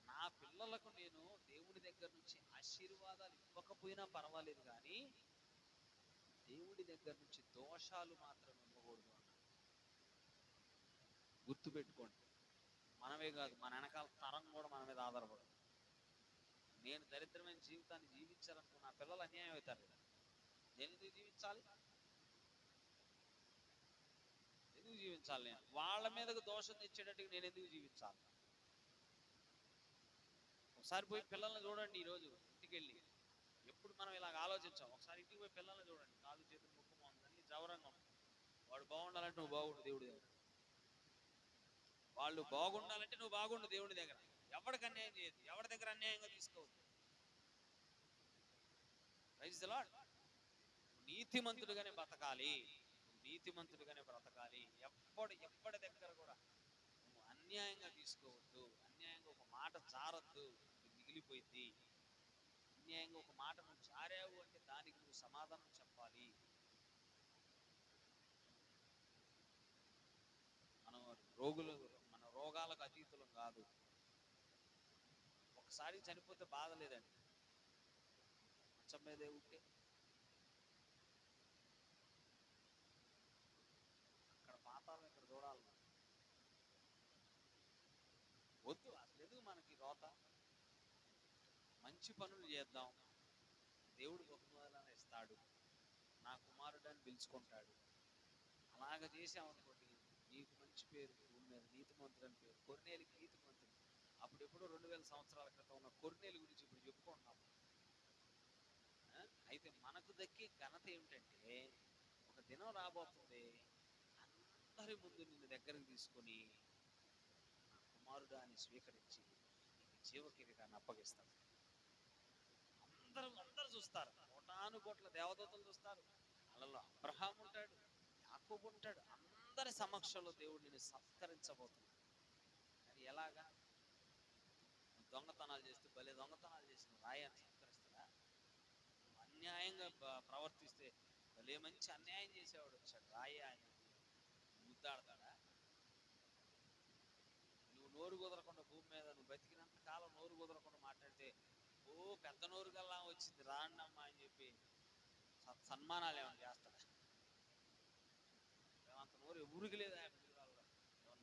నా పిల్లలకు నేను దేవుడి దగ్గర నుంచి ఆశీర్వాదాలు ఇవ్వకపోయినా పర్వాలేదు, కానీ దేవుడి దగ్గర నుంచి దోషాలు మాత్రం ఇవ్వకూడదు అన్నాడు. గుర్తుపెట్టుకోండి, మనమే కాదు, మన వెనకాల తరం కూడా మన మీద ఆధారపడదు. నేను దరిద్రమైన జీవితాన్ని జీవించాలనుకో, నా పిల్లలు అన్యాయం అవుతారు కదా, నేను ఎందుకు జీవించాలి? నేను వాళ్ళ మీదకు దోషం తెచ్చేటట్టుగా నేను ఎందుకు జీవించాలి? ఒకసారి పోయి పిల్లల్ని చూడండి. ఈరోజు ఇంటికి వెళ్ళి, ఎప్పుడు మనం ఇలాగ ఆలోచించాం, ఒకసారి ఇంటికి పోయి పిల్లల్ని చూడండి. కాలు చేతులు ముఖం ఉందని జవరంగా ఉంటుంది. వాడు బాగుండాలంటే నువ్వు బాగుండు దేవుడి దగ్గర, వాళ్ళు బాగుండాలంటే నువ్వు బాగుండు దేవుడి దగ్గర. ఎవరికి అన్యాయం చేయదు, ఎవరి దగ్గర అన్యాయంగా తీసుకోవద్దు. Praise the lord. నీతిమంతుడిగానే బ్రతకాలి, నీతిమంతుడిగానే బ్రతకాలి. ఎప్పటి దగ్గర కూడా నువ్వు అన్యాయంగా తీసుకోవద్దు. అన్యాయంగా ఒక మాట జారద్దు, మిగిలిపోయింది. అన్యాయంగా ఒక మాట నువ్వు జారావు అంటే దానికి నువ్వు సమాధానం చెప్పాలి. మన రోగాలకు అతీతులం కాదు. ఒకసారి చనిపోతే బాధ లేదండి, మంచం మీదే ఉంటే అక్కడ పాతాలను ఇక్కడ చూడాలి. వద్దు, అసలు ఎందుకు మనకి రోత? మంచి పనులు చేద్దాం, దేవుడు బహుమానాలను ఇస్తాడు, నా కుమారుడు అని పిలుచుకుంటాడు. అలాగ చేసామనుకోండి, నీకు మంచి పేరు, భూమి మీద నీతిమంతుడు అని పేరు. కొర్నేలికి నీతిమంతుడు. అప్పుడెప్పుడో 2000 సంవత్సరాల క్రితం ఉన్న కొర్నేలి గురించి ఇప్పుడు చెప్పుకుంటున్నాం. అయితే మనకు దక్కే ఘనత ఏమిటంటే, ఒక దినం రాబోతుంది, అందరి ముందు నిన్ను దగ్గరకు తీసుకొని నా కుమారుడు అని స్వీకరించి నీకు జీవ కిరీటాన్ని అప్పగిస్తాడు. అందరూ చూస్తారు, కోటాను కోట్ల దేవదూతలు చూస్తారు. వాళ్ళలో అబ్రహాం ఉంటాడు, యాకోబు ఉంటాడు. అందరి సమక్షంలో దేవుడు నిన్ను సత్కరించబోతున్నాడు. అది ఎలాగా? దొంగతనాలు చేస్తూ భలే దొంగతనాలు చేసిన రాయాన్ని సత్కరిస్తాడా? అన్యాయంగా ప్రవర్తిస్తే భలే మంచి అన్యాయం చేసేవాడు వచ్చాడు, రాయ ఆయన ముద్దాడతాడా? నువ్వు నోరు కుదరకుండా భూమి మీద నువ్వు బతికినంత కాలం నోరు కుదరకుండా మాట్లాడితే, ఓ పెద్ద నోరు గల్లా వచ్చింది రాండమ్మా అని చెప్పి సన్మానాలు ఏమైనా చేస్తాడా? అంత నోరు ఎవరికి లేదు ఆయన పిల్లల్లో.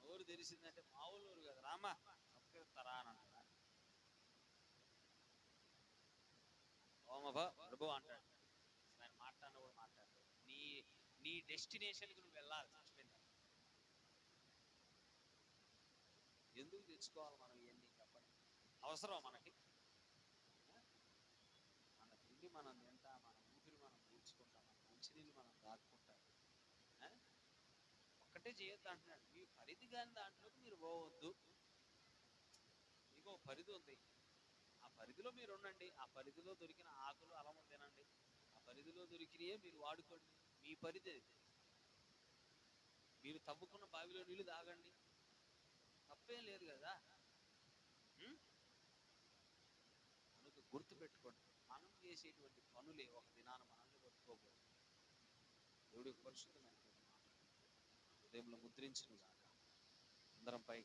నోరు తెరిచిందంటే మామూలు నోరు కదా, రామా సత్కరిస్తారా అని అంటాడా? ఓమభ ప్రభు అంటాడు. ఆయన మాట్లాడిన కూడా మాట్లాడతాడు. నీ డెస్టినేషన్కి నువ్వు వెళ్ళాలి. చచ్చిపోయింది ఎందుకు తెచ్చుకోవాలి మనం ఇవన్నీ? చెప్పండి, అవసరం మనకి? మన తిండి మనం తింటా, మన ఊపిరి మనం పీల్చుకుంటాం, మన మంచినీళ్ళు మనం దాక్కుంటాం. ఒక్కటే చేయొద్దు అంటున్నాడు. మీ పరిధి కాని దాంట్లోకి మీరు పోవద్దు. మీకు ఒక పరిధి ఉంది, ఆ పరిధిలో మీరు ఉండండి. ఆ పరిధిలో దొరికిన ఆకులు అలములు తినండి, ఆ పరిధిలో దొరికినయే మీరు వాడుకోండి. మీ పరిధి అది. మీరు తవ్వుకున్న బావిలో నీళ్లు తాగండి, తప్పేం లేదు కదా. మనకు గుర్తు పెట్టుకోండి, మనం చేసేటువంటి పనులే ఒక దినాన మనల్ని పట్టుకోకూడదు. దేవుడి పరిశుద్ధమైన హృదయంలో ముద్రించును గాక. అందరం పైకి